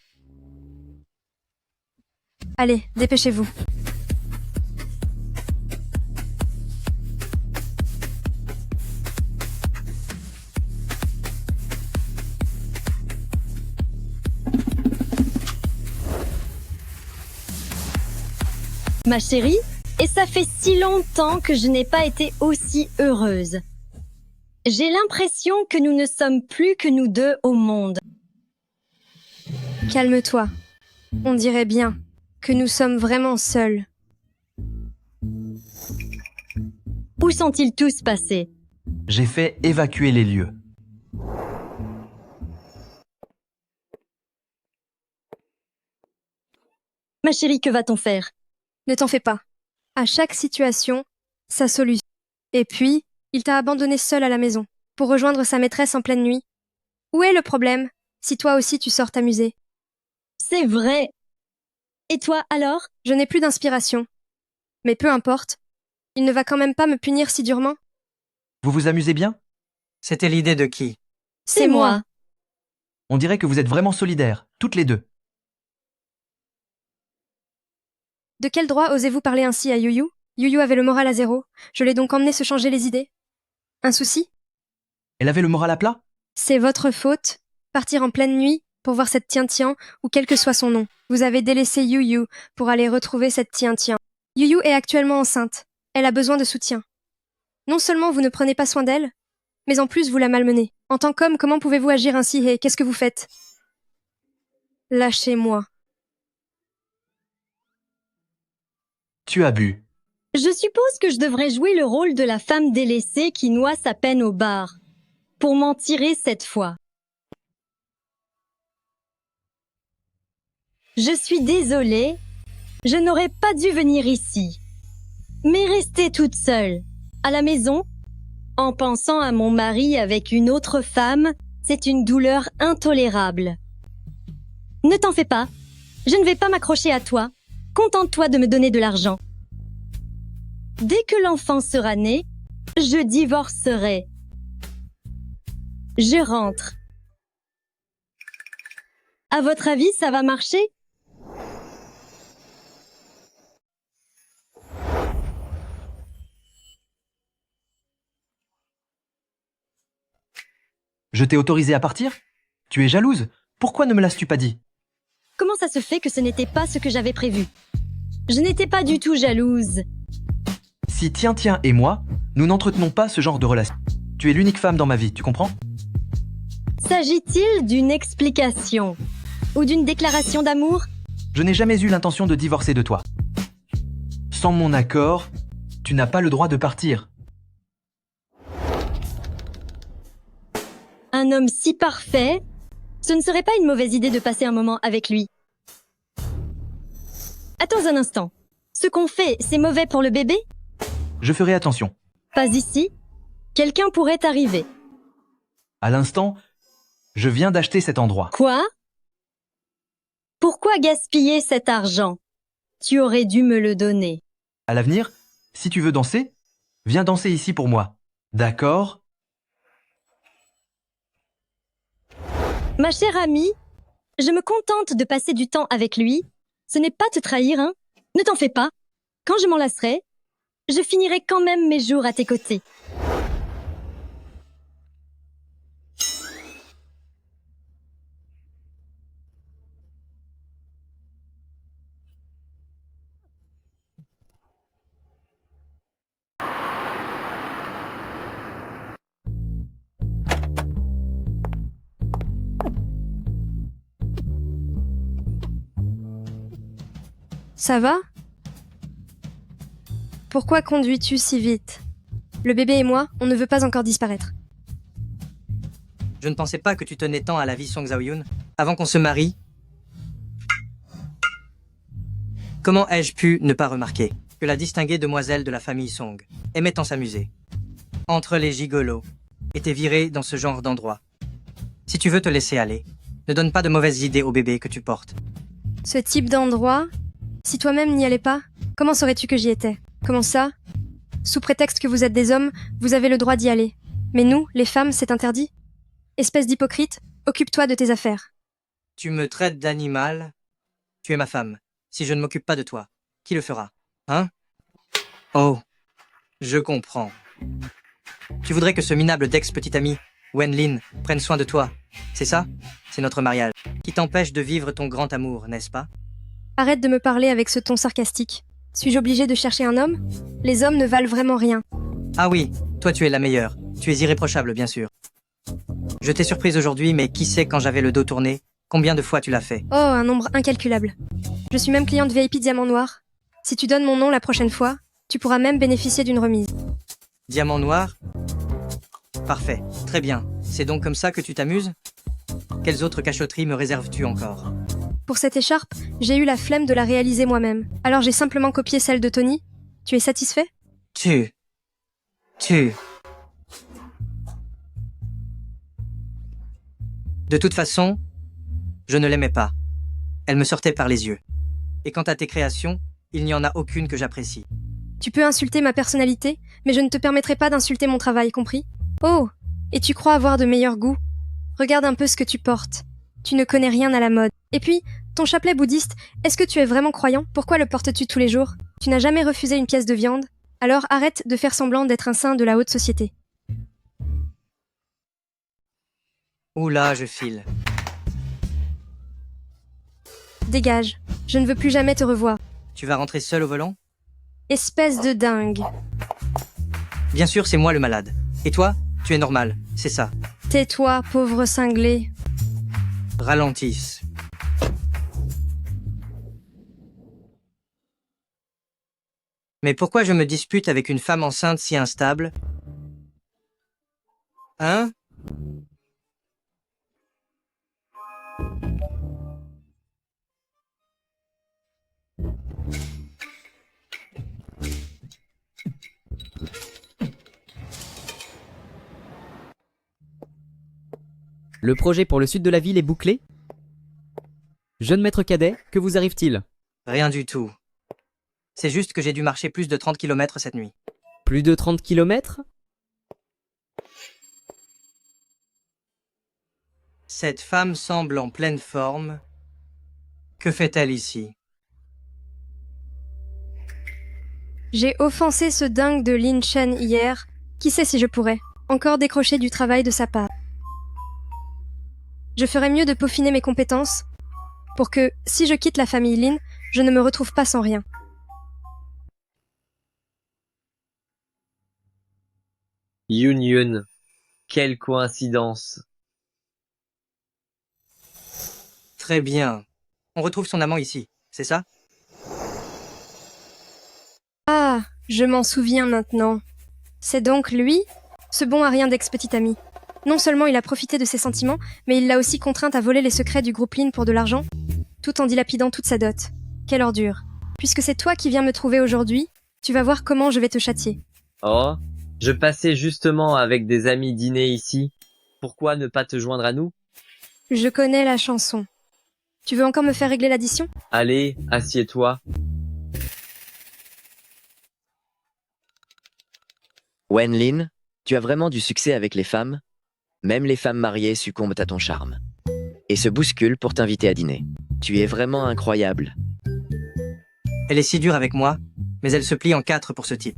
Allez, dépêchez-vous. Ma chérie, et ça fait si longtemps que je n'ai pas été aussi heureuse. J'ai l'impression que nous ne sommes plus que nous deux au monde. Calme-toi. On dirait bien que nous sommes vraiment seuls. Où sont-ils tous passés? J'ai fait évacuer les lieux. Ma chérie, que va-t-on faire? Ne t'en fais pas. À chaque situation, sa solution. Et puis, il t'a abandonné seul à la maison, pour rejoindre sa maîtresse en pleine nuit. Où est le problème, si toi aussi tu sors t'amuser? C'est vrai. Et toi, alors? Je n'ai plus d'inspiration. Mais peu importe. Il ne va quand même pas me punir si durement. Vous vous amusez bien? C'était l'idée de qui? C'est moi. On dirait que vous êtes vraiment solidaires, toutes les deux. De quel droit osez-vous parler ainsi à Yu-Yu? Yu-Yu avait le moral à zéro. Je l'ai donc emmené se changer les idées. Un souci? Elle avait le moral à plat? C'est votre faute. Partir en pleine nuit pour voir cette Tian-Tian, ou quel que soit son nom. Vous avez délaissé Yu-Yu pour aller retrouver cette Tian-Tian. Yu-Yu est actuellement enceinte. Elle a besoin de soutien. Non seulement vous ne prenez pas soin d'elle, mais en plus vous la malmenez. En tant qu'homme, comment pouvez-vous agir ainsi et qu'est-ce que vous faites? Lâchez-moi. Tu as bu. Je suppose que je devrais jouer le rôle de la femme délaissée qui noie sa peine au bar. Pour m'en tirer cette fois. Je suis désolée. Je n'aurais pas dû venir ici. Mais rester toute seule, à la maison, en pensant à mon mari avec une autre femme, c'est une douleur intolérable. Ne t'en fais pas, je ne vais pas m'accrocher à toi. Contente-toi de me donner de l'argent. Dès que l'enfant sera né, je divorcerai. Je rentre. À votre avis, ça va marcher? Je t'ai autorisé à partir? Tu es jalouse? Pourquoi ne me l'as-tu pas dit? Comment ça se fait que ce n'était pas ce que j'avais prévu? Je n'étais pas du tout jalouse. Si Tiens et moi, nous n'entretenons pas ce genre de relation. Tu es l'unique femme dans ma vie, tu comprends? S'agit-il d'une explication ou d'une déclaration d'amour? Je n'ai jamais eu l'intention de divorcer de toi. Sans mon accord, tu n'as pas le droit de partir. Un homme si parfait, ce ne serait pas une mauvaise idée de passer un moment avec lui. Attends un instant. Ce qu'on fait, c'est mauvais pour le bébé? Je ferai attention. Pas ici. Quelqu'un pourrait arriver. À l'instant, je viens d'acheter cet endroit. Quoi? Pourquoi gaspiller cet argent? Tu aurais dû me le donner. À l'avenir, si tu veux danser, viens danser ici pour moi. D'accord? Ma chère amie, je me contente de passer du temps avec lui. Ce n'est pas te trahir, hein? Ne t'en fais pas. Quand je m'en lasserai, je finirai quand même mes jours à tes côtés. Ça va? Pourquoi conduis-tu si vite? Le bébé et moi, on ne veut pas encore disparaître. Je ne pensais pas que tu tenais tant à la vie Song Zhao-yun avant qu'on se marie. Comment ai-je pu ne pas remarquer que la distinguée demoiselle de la famille Song aimait tant s'amuser entre les gigolos était virée dans ce genre d'endroit? Si tu veux te laisser aller, ne donne pas de mauvaises idées au bébé que tu portes. Ce type d'endroit, si toi-même n'y allais pas, comment saurais-tu que j'y étais? Comment ça? Sous prétexte que vous êtes des hommes, vous avez le droit d'y aller. Mais nous, les femmes, c'est interdit. Espèce d'hypocrite, occupe-toi de tes affaires. Tu me traites d'animal. Tu es ma femme. Si je ne m'occupe pas de toi, qui le fera? Hein? Oh, je comprends. Tu voudrais que ce minable d'ex-petit ami, Wen Lin, prenne soin de toi. C'est ça? C'est notre mariage. Qui t'empêche de vivre ton grand amour, n'est-ce pas? Arrête de me parler avec ce ton sarcastique. Suis-je obligée de chercher un homme? Les hommes ne valent vraiment rien. Ah oui, toi tu es la meilleure. Tu es irréprochable, bien sûr. Je t'ai surprise aujourd'hui, mais qui sait quand j'avais le dos tourné? Combien de fois tu l'as fait? Oh, un nombre incalculable. Je suis même cliente VIP Diamant Noir. Si tu donnes mon nom la prochaine fois, tu pourras même bénéficier d'une remise. Diamant noir? Parfait, très bien. C'est donc comme ça que tu t'amuses? Quelles autres cachotteries me réserves-tu encore? Pour cette écharpe, j'ai eu la flemme de la réaliser moi-même. Alors j'ai simplement copié celle de Tony. Tu es satisfait? Tu. De toute façon, je ne l'aimais pas. Elle me sortait par les yeux. Et quant à tes créations, il n'y en a aucune que j'apprécie. Tu peux insulter ma personnalité, mais je ne te permettrai pas d'insulter mon travail, compris? Oh, et tu crois avoir de meilleurs goûts? Regarde un peu ce que tu portes. Tu ne connais rien à la mode. Et puis, ton chapelet bouddhiste, est-ce que tu es vraiment croyant? Pourquoi le portes-tu tous les jours? Tu n'as jamais refusé une pièce de viande? Alors arrête de faire semblant d'être un saint de la haute société. Oula, je file. Dégage. Je ne veux plus jamais te revoir. Tu vas rentrer seul au volant? Espèce de dingue. Bien sûr, c'est moi le malade. Et toi, tu es normal, c'est ça. Tais-toi, pauvre cinglé. Ralentisse. Mais pourquoi je me dispute avec une femme enceinte si instable? Hein? Le projet pour le sud de la ville est bouclé? Jeune maître cadet, que vous arrive-t-il? Rien du tout. C'est juste que j'ai dû marcher plus de 30 km cette nuit. Plus de 30 km? Cette femme semble en pleine forme. Que fait-elle ici? J'ai offensé ce dingue de Lin Chen hier. Qui sait si je pourrais encore décrocher du travail de sa part. Je ferais mieux de peaufiner mes compétences pour que, si je quitte la famille Lin, je ne me retrouve pas sans rien. Yun Yun, quelle coïncidence. Très bien. On retrouve son amant ici, c'est ça? Ah, je m'en souviens maintenant. C'est donc lui, ce bon à rien d'ex-petit ami. Non seulement il a profité de ses sentiments, mais il l'a aussi contrainte à voler les secrets du groupe Lin pour de l'argent, tout en dilapidant toute sa dot. Quelle ordure. Puisque c'est toi qui viens me trouver aujourd'hui, tu vas voir comment je vais te châtier. Oh, je passais justement avec des amis dîner ici. Pourquoi ne pas te joindre à nous? Je connais la chanson. Tu veux encore me faire régler l'addition? Allez, assieds-toi. Wen Lin, tu as vraiment du succès avec les femmes? Même les femmes mariées succombent à ton charme. Et se bousculent pour t'inviter à dîner. Tu es vraiment incroyable. Elle est si dure avec moi, mais elle se plie en 4 pour ce type.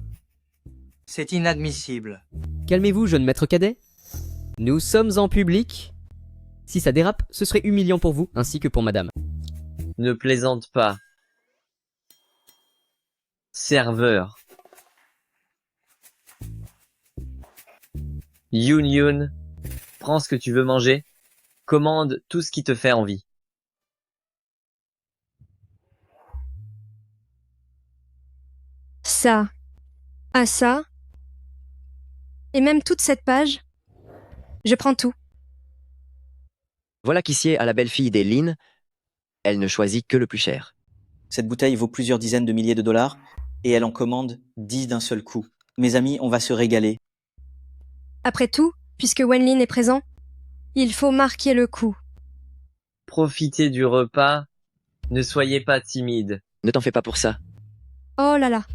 C'est inadmissible. Calmez-vous, jeune maître cadet. Nous sommes en public. Si ça dérape, ce serait humiliant pour vous, ainsi que pour madame. Ne plaisante pas. Serveur. Yun Yun, prends ce que tu veux manger. Commande tout ce qui te fait envie. Ça. À ça. Et même toute cette page. Je prends tout. Voilà qui sied à la belle-fille des Lin. Elle ne choisit que le plus cher. Cette bouteille vaut plusieurs dizaines de milliers de dollars et elle en commande 10 d'un seul coup. Mes amis, on va se régaler. Après tout, puisque Wen Lin est présent, il faut marquer le coup. Profitez du repas. Ne soyez pas timide. Ne t'en fais pas pour ça. Oh là là.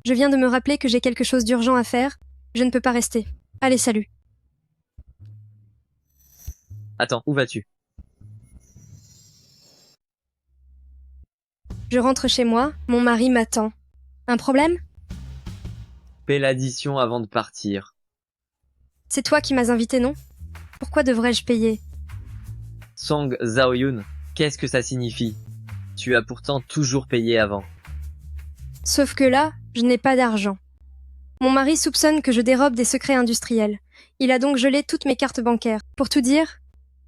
Je viens de me rappeler que j'ai quelque chose d'urgent à faire. Je ne peux pas rester. Allez, salut. Attends, où vas-tu? Je rentre chez moi, mon mari m'attend. Un problème? Paie l'addition avant de partir. C'est toi qui m'as invité, non? Pourquoi devrais-je payer? Song Zhaoyun, qu'est-ce que ça signifie? Tu as pourtant toujours payé avant. Sauf que là, je n'ai pas d'argent. Mon mari soupçonne que je dérobe des secrets industriels. Il a donc gelé toutes mes cartes bancaires. Pour tout dire,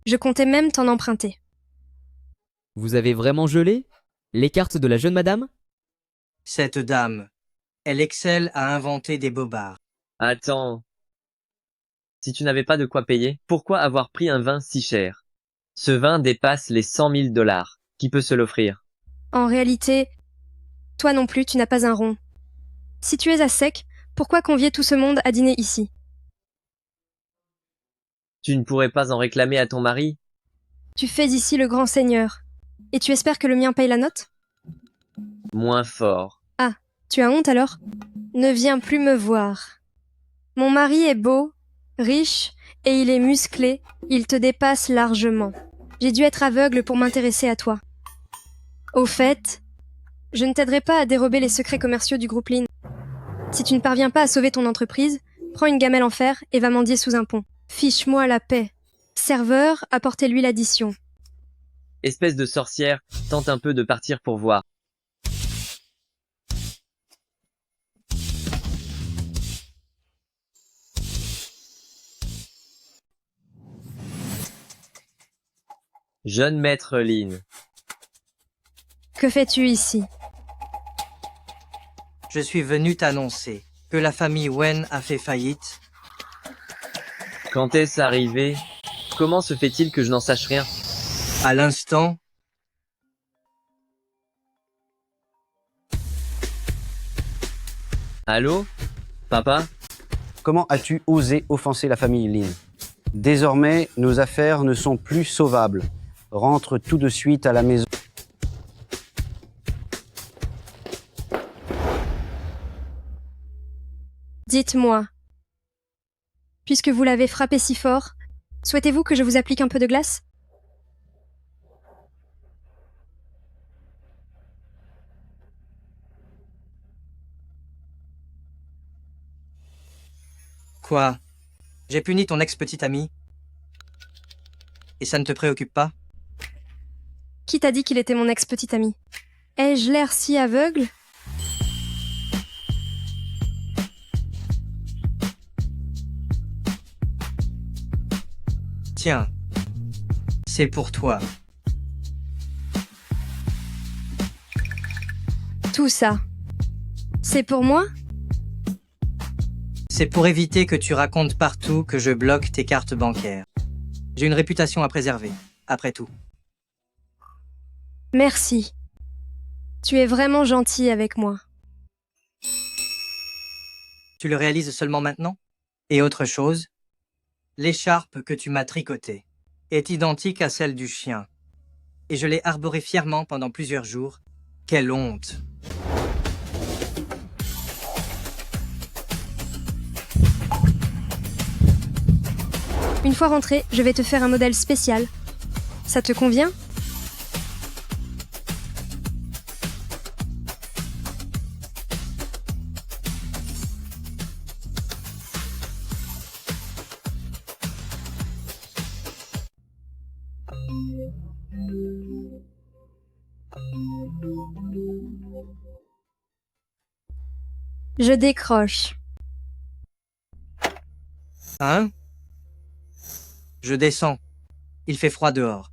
je comptais même t'en emprunter. Vous avez vraiment gelé les cartes de la jeune madame? Cette dame, elle excelle à inventer des bobards. Attends. Si tu n'avais pas de quoi payer, pourquoi avoir pris un vin si cher? Ce vin dépasse les 100 000 dollars. Qui peut se l'offrir? En réalité, toi non plus, tu n'as pas un rond. Si tu es à sec, pourquoi convier tout ce monde à dîner ici? Tu ne pourrais pas en réclamer à ton mari? Tu fais ici le grand seigneur. Et tu espères que le mien paye la note? Moins fort. Ah, tu as honte alors? Ne viens plus me voir. Mon mari est beau, riche, et il est musclé, il te dépasse largement. J'ai dû être aveugle pour m'intéresser à toi. Au fait, je ne t'aiderai pas à dérober les secrets commerciaux du groupe Lin. Si tu ne parviens pas à sauver ton entreprise, prends une gamelle en fer et va mendier sous un pont. Fiche-moi la paix. Serveur, apportez-lui l'addition. Espèce de sorcière, tente un peu de partir pour voir. Jeune maître Lin. Que fais-tu ici? Je suis venu t'annoncer que la famille Wen a fait faillite. Quand est-ce arrivé? Comment se fait-il que je n'en sache rien? À l'instant, Allô? Papa? Comment as-tu osé offenser la famille Lin? Désormais, nos affaires ne sont plus sauvables. Rentre tout de suite à la maison. Dites-moi, puisque vous l'avez frappé si fort, souhaitez-vous que je vous applique un peu de glace? Quoi? J'ai puni ton ex-petite amie? Et ça ne te préoccupe pas? Qui t'a dit qu'il était mon ex-petit ami? Ai-je l'air si aveugle? Tiens, c'est pour toi. Tout ça, c'est pour moi? C'est pour éviter que tu racontes partout que je bloque tes cartes bancaires. J'ai une réputation à préserver, après tout. Merci. Tu es vraiment gentil avec moi. Tu le réalises seulement maintenant? Et autre chose, l'écharpe que tu m'as tricotée est identique à celle du chien. Et je l'ai arborée fièrement pendant plusieurs jours. Quelle honte! Une fois rentré, je vais te faire un modèle spécial. Ça te convient? Je décroche. Hein? Je descends. Il fait froid dehors.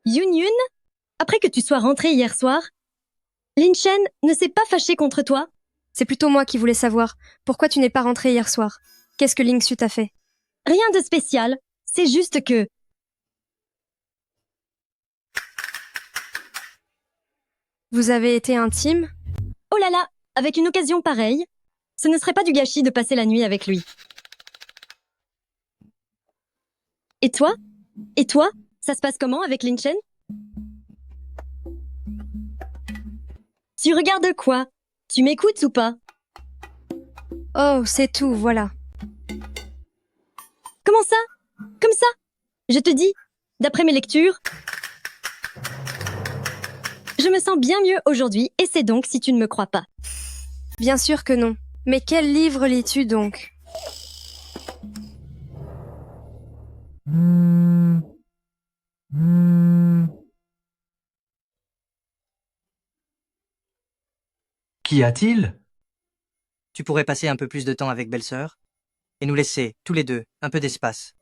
Yun Yun, après que tu sois rentré hier soir, Lin Chen ne s'est pas fâché contre toi? C'est plutôt moi qui voulais savoir. Pourquoi tu n'es pas rentré hier soir? Qu'est-ce que Ling Su t'a fait? Rien de spécial, c'est juste que... Vous avez été intime? Oh là là, avec une occasion pareille, ce ne serait pas du gâchis de passer la nuit avec lui. Et toi? Et toi? Ça se passe comment avec Lin Chen? Tu regardes quoi? Tu m'écoutes ou pas? Oh, c'est tout, voilà. Comment ça? Comme ça? Je te dis, d'après mes lectures, je me sens bien mieux aujourd'hui et c'est donc si tu ne me crois pas. Bien sûr que non. Mais quel livre lis-tu donc? Qu'y a-t-il? Tu pourrais passer un peu plus de temps avec belle-sœur et nous laisser, tous les deux, un peu d'espace.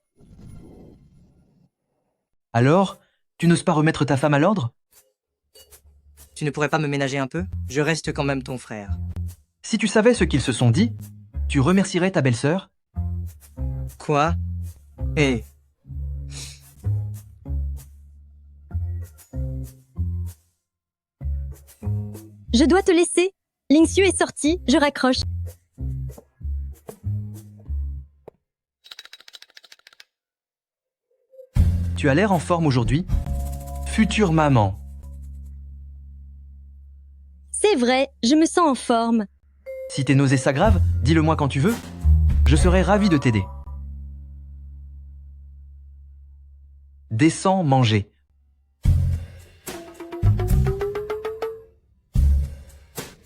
Alors, tu n'oses pas remettre ta femme à l'ordre? Tu ne pourrais pas me ménager un peu? Je reste quand même ton frère. Si tu savais ce qu'ils se sont dit, tu remercierais ta belle-sœur? Quoi? Hé! Je dois te laisser. Ling Su est sorti, je raccroche. Tu as l'air en forme aujourd'hui? Future maman. C'est vrai, je me sens en forme. Si tes nausées s'aggravent, dis-le-moi quand tu veux. Je serai ravi de t'aider. Descends manger.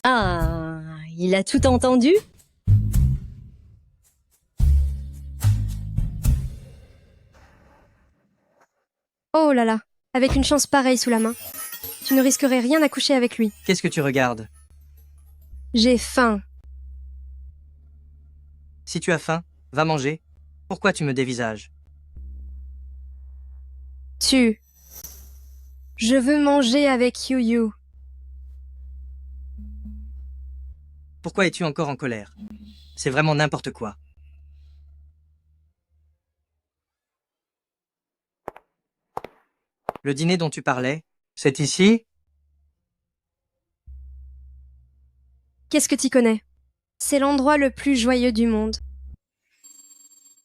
Ah, il a tout entendu? Oh là là, avec une chance pareille sous la main. Tu ne risquerais rien à coucher avec lui. Qu'est-ce que tu regardes? J'ai faim. Si tu as faim, va manger. Pourquoi tu me dévisages? Je veux manger avec Yu Yu. Pourquoi es-tu encore en colère? C'est vraiment n'importe quoi. Le dîner dont tu parlais, c'est ici? Qu'est-ce que t'y connais? C'est l'endroit le plus joyeux du monde.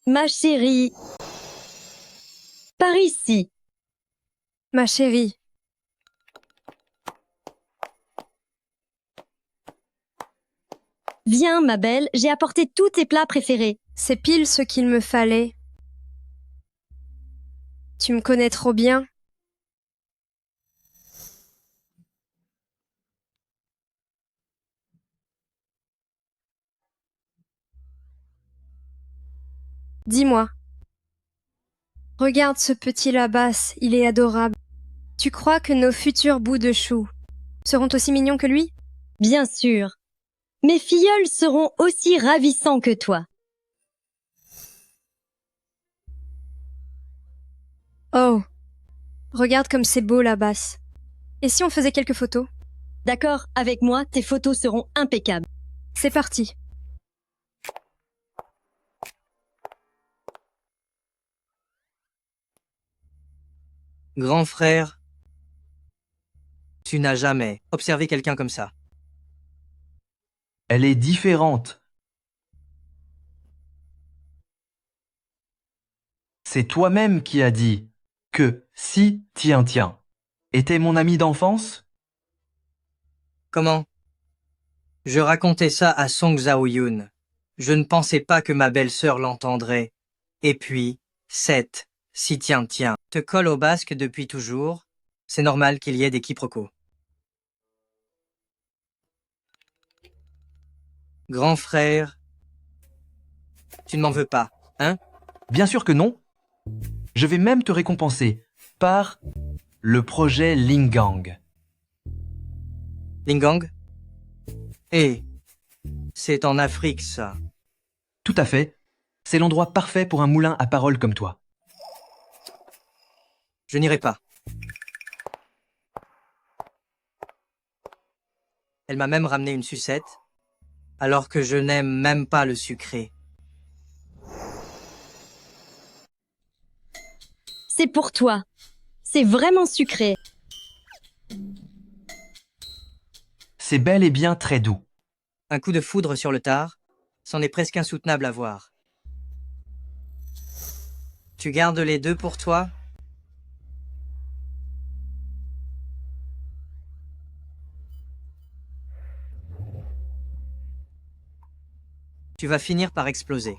Ma chérie. Par ici. Ma chérie. Viens, ma belle, j'ai apporté tous tes plats préférés. C'est pile ce qu'il me fallait. Tu me connais trop bien. Dis-moi. Regarde ce petit Labas, il est adorable. Tu crois que nos futurs bouts de chou seront aussi mignons que lui? Bien sûr. Mes filleuls seront aussi ravissants que toi. Oh, regarde comme c'est beau Labas. Et si on faisait quelques photos? D'accord, avec moi, tes photos seront impeccables. C'est parti. Grand frère, tu n'as jamais observé quelqu'un comme ça. Elle est différente. C'est toi-même qui as dit que si, tiens, était mon ami d'enfance? Comment? Je racontais ça à Song Zhao-yun. Je ne pensais pas que ma belle-sœur l'entendrait. Et puis, Seth, si tiens, te colle au basque depuis toujours. C'est normal qu'il y ait des quiproquos. Grand frère, tu ne m'en veux pas, hein? Bien sûr que non. Je vais même te récompenser par le projet Lingang. Lingang? Eh, c'est en Afrique, ça. Tout à fait. C'est l'endroit parfait pour un moulin à paroles comme toi. Je n'irai pas. Elle m'a même ramené une sucette, alors que je n'aime même pas le sucré. C'est pour toi. C'est vraiment sucré. C'est bel et bien très doux. Un coup de foudre sur le tard, c'en est presque insoutenable à voir. Tu gardes les deux pour toi? Tu vas finir par exploser.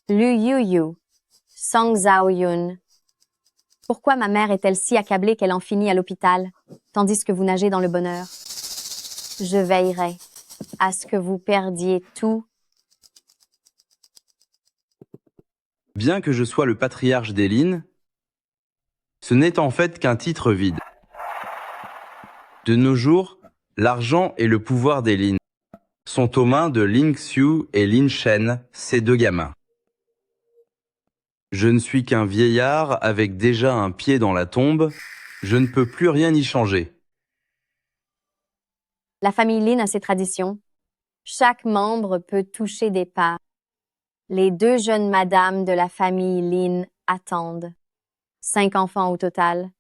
Lu Yu, Song Zhao-yun. Pourquoi ma mère est-elle si accablée qu'elle en finit à l'hôpital, tandis que vous nagez dans le bonheur? Je veillerai à ce que vous perdiez tout. Bien que je sois le patriarche des Lin, ce n'est en fait qu'un titre vide. De nos jours, l'argent et le pouvoir des Lin sont aux mains de Ling Xiu et Lin Shen, ces deux gamins. Je ne suis qu'un vieillard avec déjà un pied dans la tombe, je ne peux plus rien y changer. La famille Lin a ses traditions. Chaque membre peut toucher des parts. Les deux jeunes madames de la famille Lin attendent. 5 enfants au total.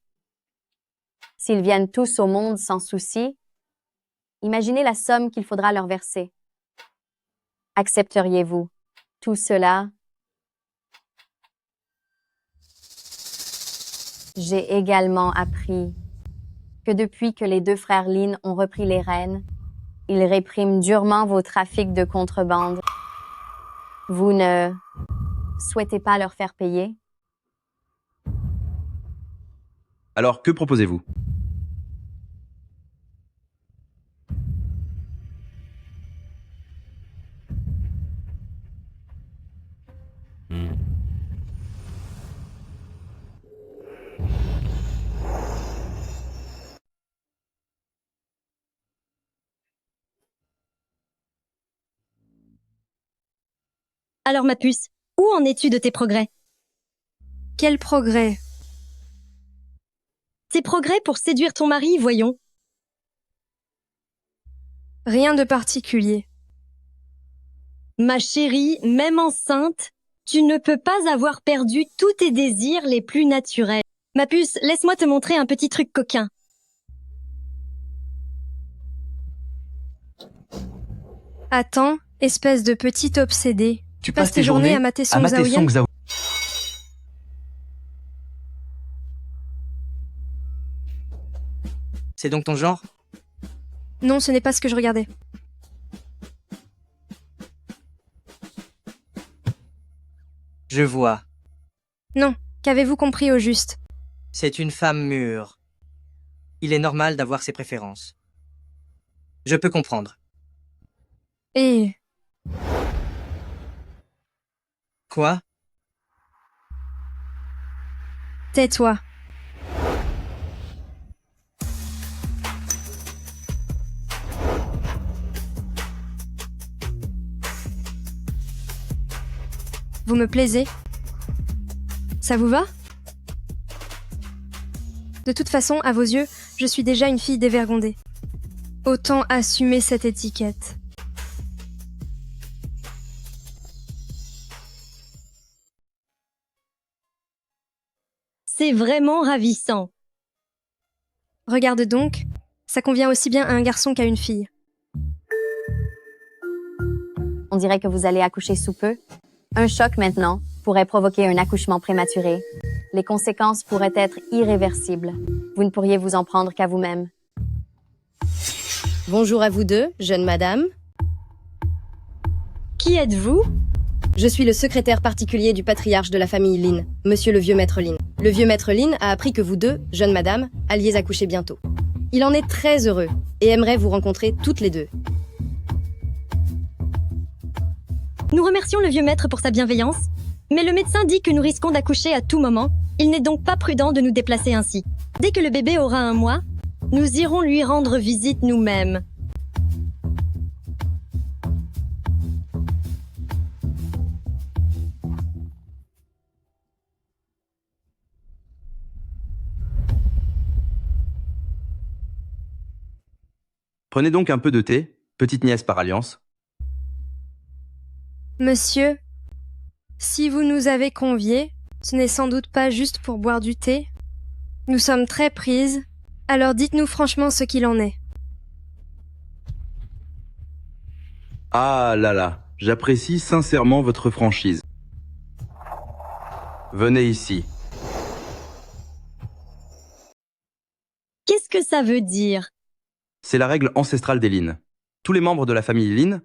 S'ils viennent tous au monde sans souci, imaginez la somme qu'il faudra leur verser. Accepteriez-vous tout cela? J'ai également appris que depuis que les deux frères Lin ont repris les rênes, ils répriment durement vos trafics de contrebande. Vous ne souhaitez pas leur faire payer? Alors que proposez-vous? Alors ma puce, où en es-tu de tes progrès? Quel progrès? Tes progrès pour séduire ton mari, voyons. Rien de particulier. Ma chérie, même enceinte, tu ne peux pas avoir perdu tous tes désirs les plus naturels. Ma puce, laisse-moi te montrer un petit truc coquin. Attends, espèce de petit obsédé. Tu passes tes journées à mater Song Zaoyan. C'est donc ton genre? Non, ce n'est pas ce que je regardais. Je vois. Non, qu'avez-vous compris au juste? C'est une femme mûre. Il est normal d'avoir ses préférences. Je peux comprendre. Et... Quoi? tais-toi. Vous me plaisez? Ça vous va? De toute façon, à vos yeux, je suis déjà une fille dévergondée. Autant assumer cette étiquette. C'est vraiment ravissant. Regarde donc, ça convient aussi bien à un garçon qu'à une fille. On dirait que vous allez accoucher sous peu. Un choc maintenant pourrait provoquer un accouchement prématuré. Les conséquences pourraient être irréversibles. Vous ne pourriez vous en prendre qu'à vous-même. Bonjour à vous deux, jeune madame. Qui êtes-vous? Je suis le secrétaire particulier du patriarche de la famille Lin, monsieur le vieux maître Lin. Le vieux maître Lin a appris que vous deux, jeune madame, alliez accoucher bientôt. Il en est très heureux et aimerait vous rencontrer toutes les deux. Nous remercions le vieux maître pour sa bienveillance, mais le médecin dit que nous risquons d'accoucher à tout moment. Il n'est donc pas prudent de nous déplacer ainsi. Dès que le bébé aura 1 mois, nous irons lui rendre visite nous-mêmes. Prenez donc un peu de thé, petite nièce par alliance. Monsieur, si vous nous avez conviés, ce n'est sans doute pas juste pour boire du thé. Nous sommes très prises, alors dites-nous franchement ce qu'il en est. Ah là là, j'apprécie sincèrement votre franchise. Venez ici. Qu'est-ce que ça veut dire? C'est la règle ancestrale des Lin. Tous les membres de la famille Lin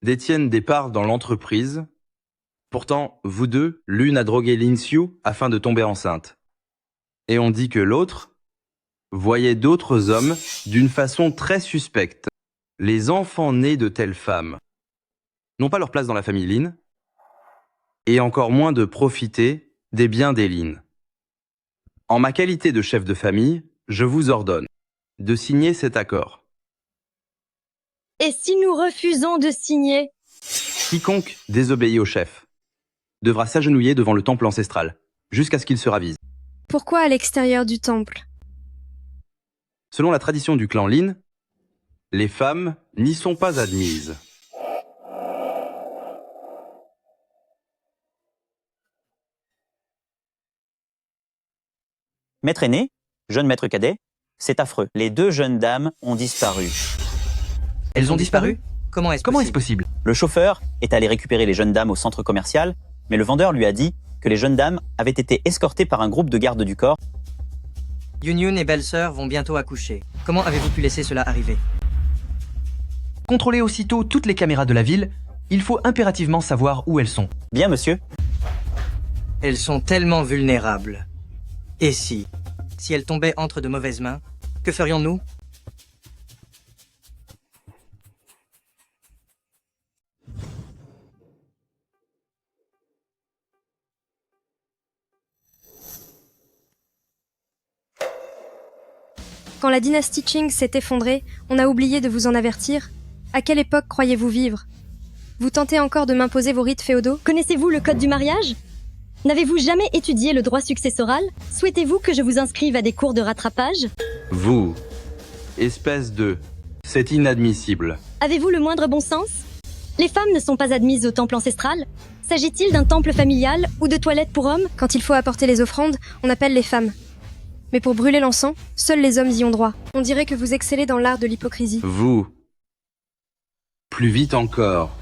détiennent des parts dans l'entreprise. Pourtant, vous deux, l'une a drogué Lin Xiu afin de tomber enceinte. Et on dit que l'autre voyait d'autres hommes d'une façon très suspecte. Les enfants nés de telles femmes n'ont pas leur place dans la famille Lin, et encore moins de profiter des biens des Lin. En ma qualité de chef de famille, je vous ordonne de signer cet accord. Et si nous refusons de signer? Quiconque désobéit au chef devra s'agenouiller devant le temple ancestral, jusqu'à ce qu'il se ravise. Pourquoi à l'extérieur du temple? Selon la tradition du clan Lin, les femmes n'y sont pas admises. Maître aîné, jeune maître cadet, c'est affreux. Les deux jeunes dames ont disparu. Elles ont disparu? Comment est-ce possible? Le chauffeur est allé récupérer les jeunes dames au centre commercial, mais le vendeur lui a dit que les jeunes dames avaient été escortées par un groupe de gardes du corps. Yun et belle-sœur vont bientôt accoucher. Comment avez-vous pu laisser cela arriver? Contrôlez aussitôt toutes les caméras de la ville. Il faut impérativement savoir où elles sont. Bien, monsieur. Elles sont tellement vulnérables. Et si elles tombaient entre de mauvaises mains, que ferions-nous? Quand la dynastie Qing s'est effondrée, on a oublié de vous en avertir. À quelle époque croyez-vous vivre? Vous tentez encore de m'imposer vos rites féodaux? Connaissez-vous le code du mariage? N'avez-vous jamais étudié le droit successoral? Souhaitez-vous que je vous inscrive à des cours de rattrapage? Vous, espèce de... C'est inadmissible. Avez-vous le moindre bon sens? Les femmes ne sont pas admises au temple ancestral. S'agit-il d'un temple familial ou de toilettes pour hommes? Quand il faut apporter les offrandes, on appelle les femmes. Mais pour brûler l'encens, seuls les hommes y ont droit. On dirait que vous excellez dans l'art de l'hypocrisie. Vous. Plus vite encore.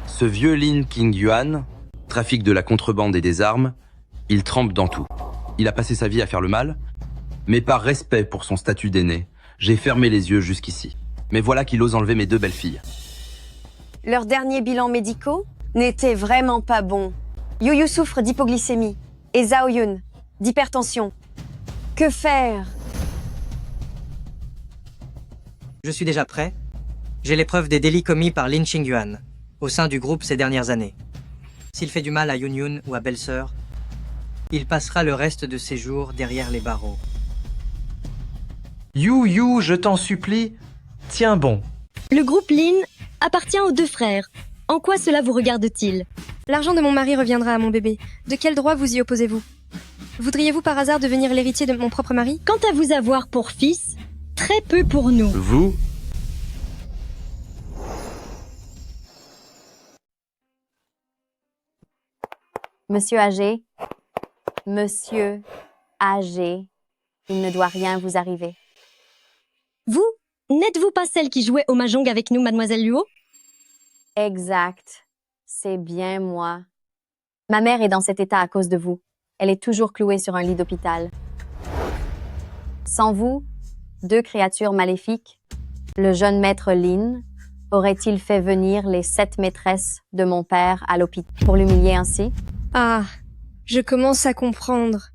Ce vieux Lin Qingyuan, trafic de la contrebande et des armes, il trempe dans tout. Il a passé sa vie à faire le mal, mais par respect pour son statut d'aîné, j'ai fermé les yeux jusqu'ici. Mais voilà qu'il ose enlever mes 2 belles-filles. Leurs derniers bilans médicaux n'étaient vraiment pas bons. Yu souffre d'hypoglycémie et Zhao Yun d'hypertension. Que faire? Je suis déjà prêt. J'ai les preuves des délits commis par Lin Qingyuan au sein du groupe ces dernières années. S'il fait du mal à Yun ou à Belle-Sœur, il passera le reste de ses jours derrière les barreaux. Yu, je t'en supplie, tiens bon. Le groupe Lin appartient aux 2 frères. En quoi cela vous regarde-t-il? L'argent de mon mari reviendra à mon bébé. De quel droit vous y opposez-vous? Voudriez-vous par hasard devenir l'héritier de mon propre mari? Quant à vous avoir pour fils, très peu pour nous. Vous? Monsieur âgé, monsieur âgé, il ne doit rien vous arriver. Vous? N'êtes-vous pas celle qui jouait au mahjong avec nous, mademoiselle Luo? Exact. C'est bien moi. Ma mère est dans cet état à cause de vous. Elle est toujours clouée sur un lit d'hôpital. Sans vous, 2 créatures maléfiques, le jeune maître Lin aurait-il fait venir les 7 maîtresses de mon père à l'hôpital pour l'humilier ainsi? Ah, je commence à comprendre.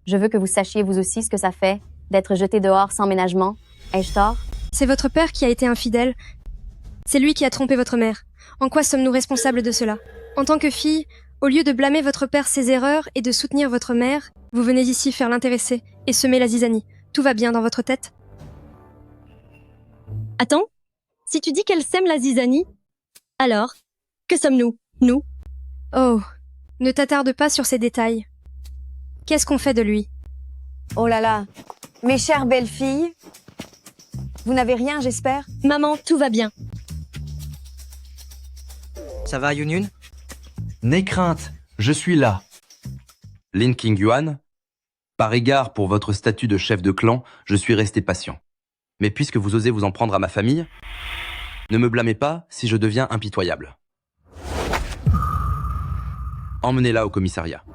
Je veux que vous sachiez vous aussi ce que ça fait d'être jeté dehors sans ménagement. Ai-je tort? C'est votre père qui a été infidèle. C'est lui qui a trompé votre mère. En quoi sommes-nous responsables de cela? En tant que fille, au lieu de blâmer votre père ses erreurs et de soutenir votre mère, vous venez ici faire l'intéressé et semer la zizanie. Tout va bien dans votre tête? Attends, si tu dis qu'elle sème la zizanie, alors, que sommes-nous, nous? Oh, ne t'attarde pas sur ces détails. Qu'est-ce qu'on fait de lui? Oh là là, mes chères belles-filles, vous n'avez rien, j'espère? Maman, tout va bien. Ça va, Yun? N'aie crainte, je suis là. Lin Qingyuan, par égard pour votre statut de chef de clan, je suis resté patient. Mais puisque vous osez vous en prendre à ma famille, ne me blâmez pas si je deviens impitoyable. Emmenez-la au commissariat.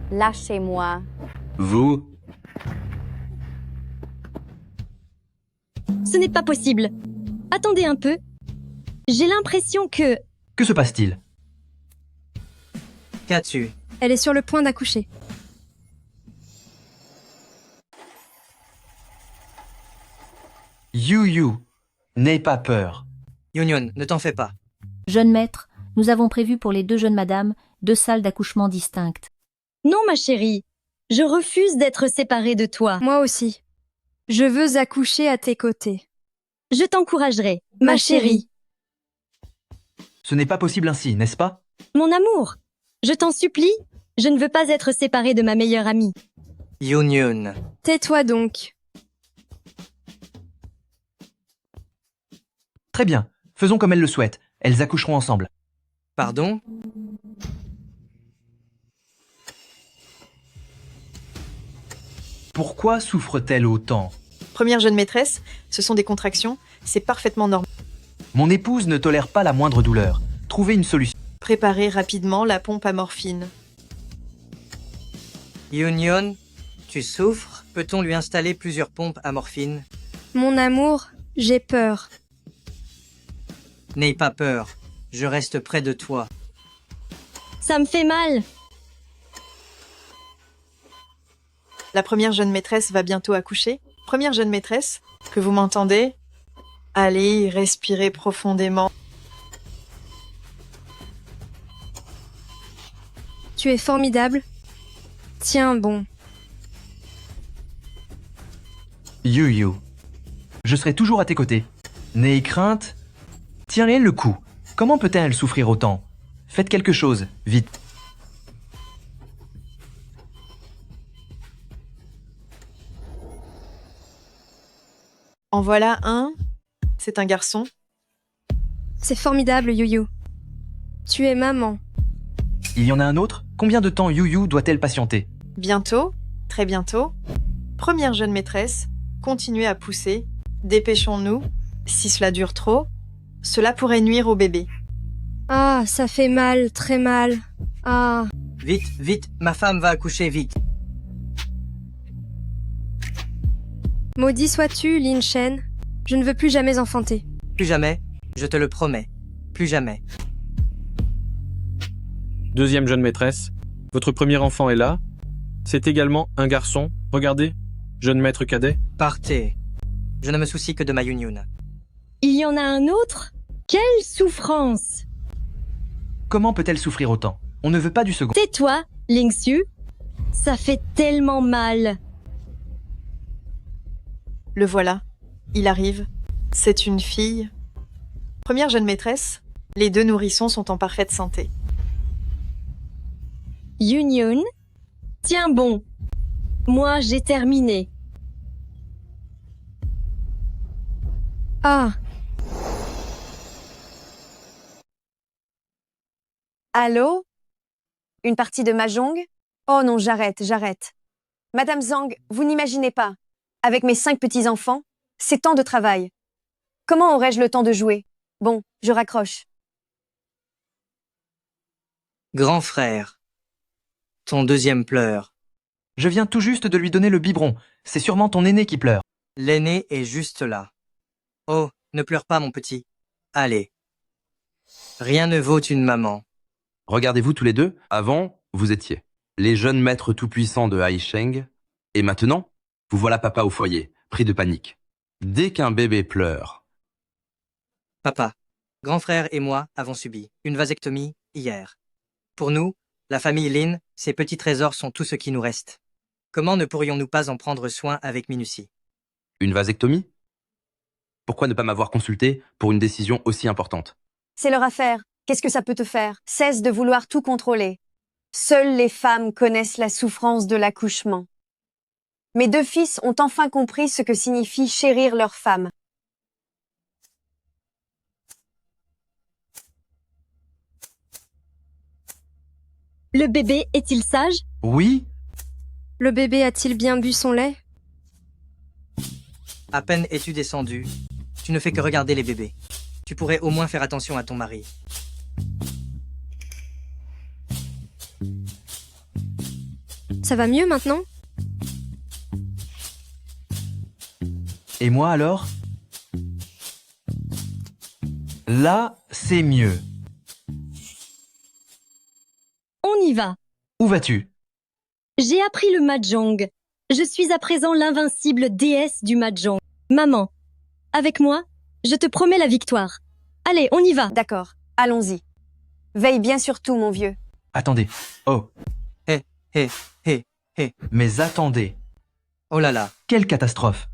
Lâchez-moi. Vous? Ce n'est pas possible. Attendez un peu. J'ai l'impression que... Que se passe-t-il? Qu'as-tu? Elle est sur le point d'accoucher. Yu, n'aie pas peur. Yun, ne t'en fais pas. Jeune maître, nous avons prévu pour les 2 jeunes madames 2 salles d'accouchement distinctes. Non, ma chérie. Je refuse d'être séparée de toi. Moi aussi. Je veux accoucher à tes côtés. Je t'encouragerai, ma chérie. Ce n'est pas possible ainsi, n'est-ce pas? Mon amour, je t'en supplie, je ne veux pas être séparée de ma meilleure amie. Yun. Tais-toi donc. Très bien, faisons comme elles le souhaitent. Elles accoucheront ensemble. Pardon? Pourquoi souffre-t-elle autant? Première jeune maîtresse, ce sont des contractions, c'est parfaitement normal. Mon épouse ne tolère pas la moindre douleur. Trouvez une solution. Préparez rapidement la pompe à morphine. Yun, tu souffres? Peut-on lui installer plusieurs pompes à morphine? Mon amour, j'ai peur. N'aie pas peur, je reste près de toi. Ça me fait mal. La première jeune maîtresse va bientôt accoucher. Première jeune maîtresse, que vous m'entendez? Allez, respirez profondément. Tu es formidable. Tiens bon. Yu, je serai toujours à tes côtés. N'aie crainte. Tiens-les le coup. Comment peut-elle souffrir autant? Faites quelque chose, vite. En voilà un. C'est un garçon. C'est formidable, Yu. Tu es maman. Il y en a un autre? Combien de temps Yu doit-elle patienter? Bientôt. Très bientôt. Première jeune maîtresse, continuez à pousser. Dépêchons-nous. Si cela dure trop, cela pourrait nuire au bébé. Ah, ça fait mal, très mal. Ah. Vite, vite, ma femme va accoucher, vite. Maudit sois-tu, Lin Shen. Je ne veux plus jamais enfanter. Plus jamais, je te le promets. Plus jamais. Deuxième jeune maîtresse, votre premier enfant est là. C'est également un garçon. Regardez, jeune maître cadet. Partez. Je ne me soucie que de ma Yunyun. Il y en a un autre? Quelle souffrance! Comment peut-elle souffrir autant? On ne veut pas du second. Tais-toi, Lingxiu. Ça fait tellement mal. Le voilà. Il arrive. C'est une fille. Première jeune maîtresse, les deux nourrissons sont en parfaite santé. Yunyun, tiens bon. Moi, j'ai terminé. Ah. Allô? Une partie de Mahjong? Oh non, j'arrête. Madame Zhang, vous n'imaginez pas. Avec mes 5 petits-enfants, c'est tant de travail. Comment aurais-je le temps de jouer? Bon, je raccroche. Grand frère, ton deuxième pleure. Je viens tout juste de lui donner le biberon. C'est sûrement ton aîné qui pleure. L'aîné est juste là. Oh, ne pleure pas, mon petit. Allez. Rien ne vaut une maman. Regardez-vous tous les deux, avant, vous étiez les jeunes maîtres tout-puissants de Haisheng, et maintenant, vous voilà papa au foyer, pris de panique. Dès qu'un bébé pleure. Papa, grand frère et moi avons subi une vasectomie hier. Pour nous, la famille Lin, ces petits trésors sont tout ce qui nous reste. Comment ne pourrions-nous pas en prendre soin avec minutie? Une vasectomie? Pourquoi ne pas m'avoir consulté pour une décision aussi importante? C'est leur affaire. Qu'est-ce que ça peut te faire? Cesse de vouloir tout contrôler. Seules les femmes connaissent la souffrance de l'accouchement. Mes 2 fils ont enfin compris ce que signifie chérir leur femme. Le bébé est-il sage? Oui. Le bébé a-t-il bien bu son lait? À peine es-tu descendu, tu ne fais que regarder les bébés. Tu pourrais au moins faire attention à ton mari. Ça va mieux maintenant? Et moi alors? Là, c'est mieux. On y va. Où vas-tu? J'ai appris le mahjong. Je suis à présent l'invincible déesse du mahjong. Maman, avec moi, je te promets la victoire. Allez, on y va. D'accord, allons-y. Veille bien sur tout, mon vieux. Attendez. Oh. Hé. Mais attendez. Oh là là. Quelle catastrophe.